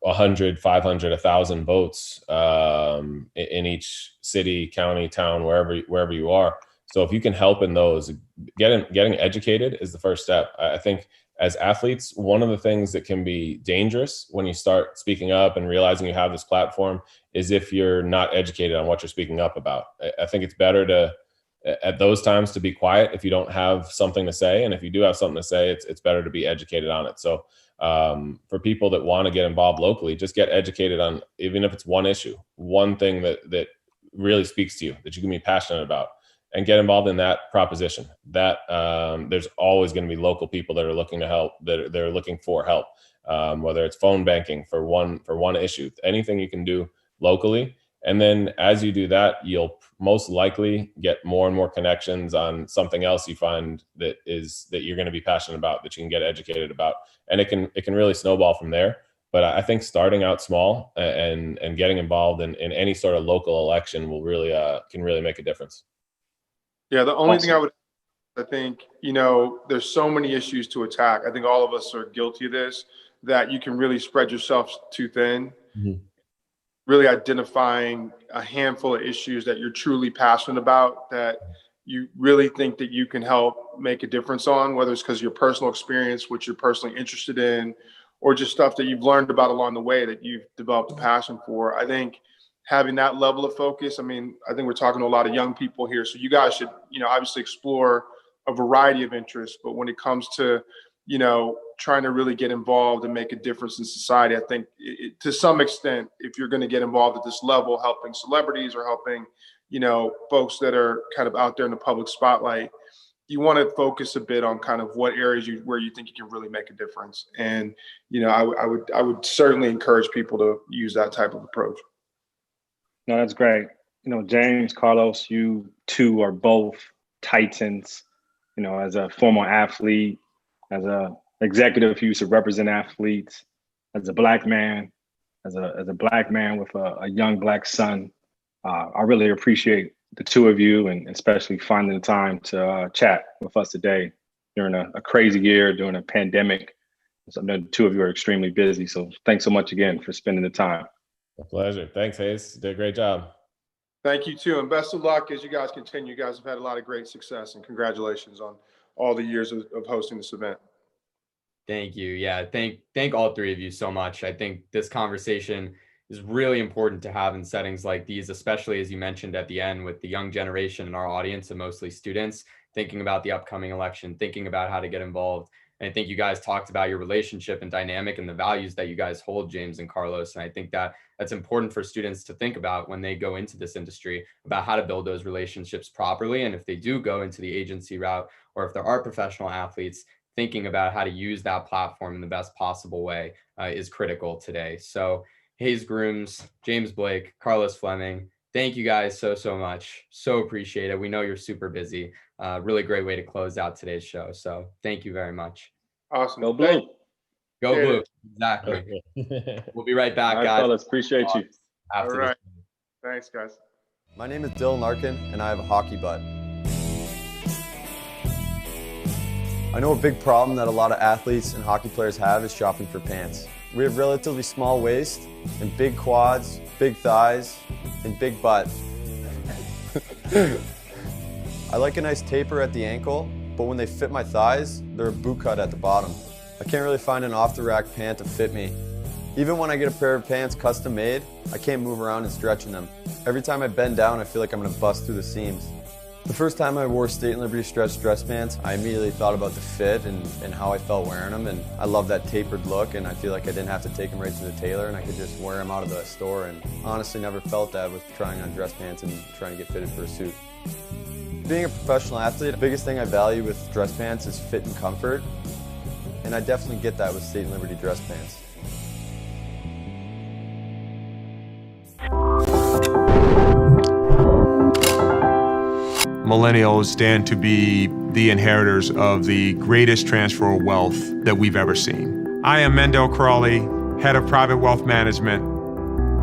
100, 500, 1,000 votes in each city, county, town, wherever you are. So if you can help in those, getting educated is the first step. I think as athletes, one of the things that can be dangerous when you start speaking up and realizing you have this platform is if you're not educated on what you're speaking up about. I think it's better to, at those times, to be quiet if you don't have something to say. And if you do have something to say, it's better to be educated on it. So for people that want to get involved locally, just get educated on, even if it's one issue, one thing that really speaks to you, that you can be passionate about, and get involved in that proposition. That there's always going to be local people that are looking to help, that they're looking for help, whether it's phone banking for one issue, anything you can do locally. And then as you do that, you'll most likely get more and more connections on something else you find that you're going to be passionate about, that you can get educated about, and it can really snowball from there. But I think starting out small and getting involved in any sort of local election can really make a difference. Yeah, the only thing I think, there's so many issues to attack. I think all of us are guilty of this, that you can really spread yourself too thin. Mm-hmm. Really identifying a handful of issues that you're truly passionate about, that you really think that you can help make a difference on, whether it's because of your personal experience, what you're personally interested in, or just stuff that you've learned about along the way that you've developed a passion for. I think having that level of focus, I think we're talking to a lot of young people here, so you guys should, obviously explore a variety of interests. But when it comes to, trying to really get involved and make a difference in society, I think to some extent, if you're going to get involved at this level, helping celebrities or helping, folks that are kind of out there in the public spotlight, you want to focus a bit on kind of what areas where you think you can really make a difference. And, I would certainly encourage people to use that type of approach. No, that's great. James, Carlos, you two are both titans, as a former athlete, as a executive who used to represent athletes, as a black man, as a black man with a young black son. I really appreciate the two of you, and especially finding the time to chat with us today during a crazy year, during a pandemic. So I know the two of you are extremely busy. So thanks so much again for spending the time. A pleasure. Thanks, Hayes. You did a great job. Thank you too. And best of luck as you guys continue. You guys have had a lot of great success, and congratulations on all the years of hosting this event. Thank you. Yeah. Thank all three of you so much. I think this conversation is really important to have in settings like these, especially as you mentioned at the end with the young generation in our audience and mostly students thinking about the upcoming election, thinking about how to get involved. And I think you guys talked about your relationship and dynamic and the values that you guys hold, James and Carlos. And I think that's important for students to think about when they go into this industry, about how to build those relationships properly. And if they do go into the agency route, or if there are professional athletes, thinking about how to use that platform in the best possible way is critical today. So Hayes Grooms, James Blake, Carlos Fleming, thank you guys so much. So appreciate it. We know you're super busy. Really great way to close out today's show. So thank you very much. Awesome. Go Blue. Go Blue. Exactly. We'll be right back, All right, guys. fellas. Appreciate you. After All right. this. Thanks, guys. My name is Dylan Larkin, and I have a hockey butt. I know a big problem that a lot of athletes and hockey players have is shopping for pants. We have relatively small waist and big quads, big thighs, and big butt. I like a nice taper at the ankle, but when they fit my thighs, they're a boot cut at the bottom. I can't really find an off-the-rack pant to fit me. Even when I get a pair of pants custom made, I can't move around and stretch in them. Every time I bend down, I feel like I'm gonna bust through the seams. The first time I wore State and Liberty stretch dress pants, I immediately thought about the fit and how I felt wearing them, and I love that tapered look, and I feel like I didn't have to take them right to the tailor and I could just wear them out of the store, and honestly never felt that with trying on dress pants and trying to get fitted for a suit. Being a professional athlete, the biggest thing I value with dress pants is fit and comfort, and I definitely get that with State and Liberty dress pants. Millennials stand to be the inheritors of the greatest transfer of wealth that we've ever seen. I am Mendel Crawley, head of private wealth management.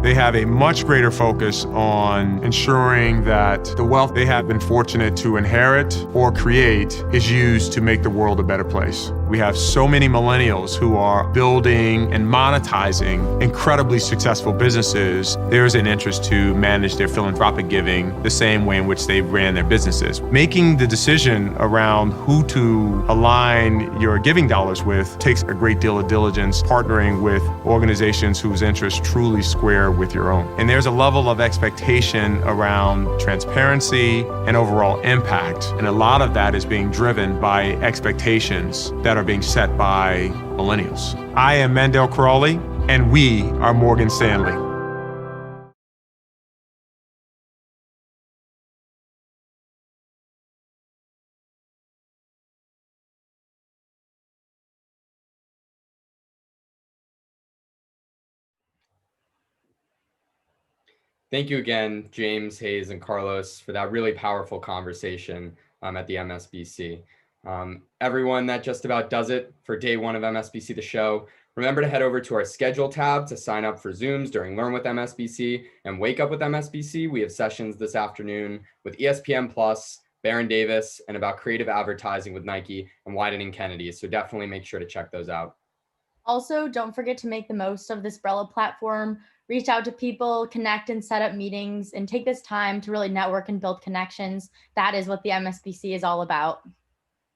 They have a much greater focus on ensuring that the wealth they have been fortunate to inherit or create is used to make the world a better place. We have so many millennials who are building and monetizing incredibly successful businesses. There's an interest to manage their philanthropic giving the same way in which they ran their businesses. Making the decision around who to align your giving dollars with takes a great deal of diligence, partnering with organizations whose interests truly square with your own. And there's a level of expectation around transparency and overall impact. And a lot of that is being driven by expectations that are being set by millennials. I am Mendel Crawley, and we are Morgan Stanley. Thank you again, James, Hayes, and Carlos, for that really powerful conversation at the MSBC. Everyone, that just about does it for day one of MSBC The Show. Remember to head over to our schedule tab to sign up for Zooms during Learn with MSBC and Wake Up with MSBC. We have sessions this afternoon with ESPN Plus, Baron Davis, and about creative advertising with Nike and Widening Kennedy. So definitely make sure to check those out. Also, don't forget to make the most of this Brella platform. Reach out to people, connect and set up meetings, and take this time to really network and build connections. That is what the MSBC is all about.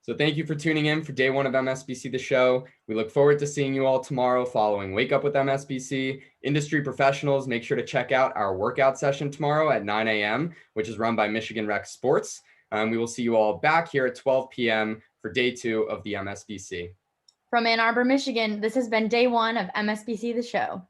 So thank you for tuning in for day one of MSBC The Show. We look forward to seeing you all tomorrow following Wake Up with MSBC. Industry professionals, make sure to check out our workout session tomorrow at 9 a.m., which is run by Michigan Rec Sports. We will see you all back here at 12 p.m. for day two of the MSBC. From Ann Arbor, Michigan, this has been day one of MSBC The Show.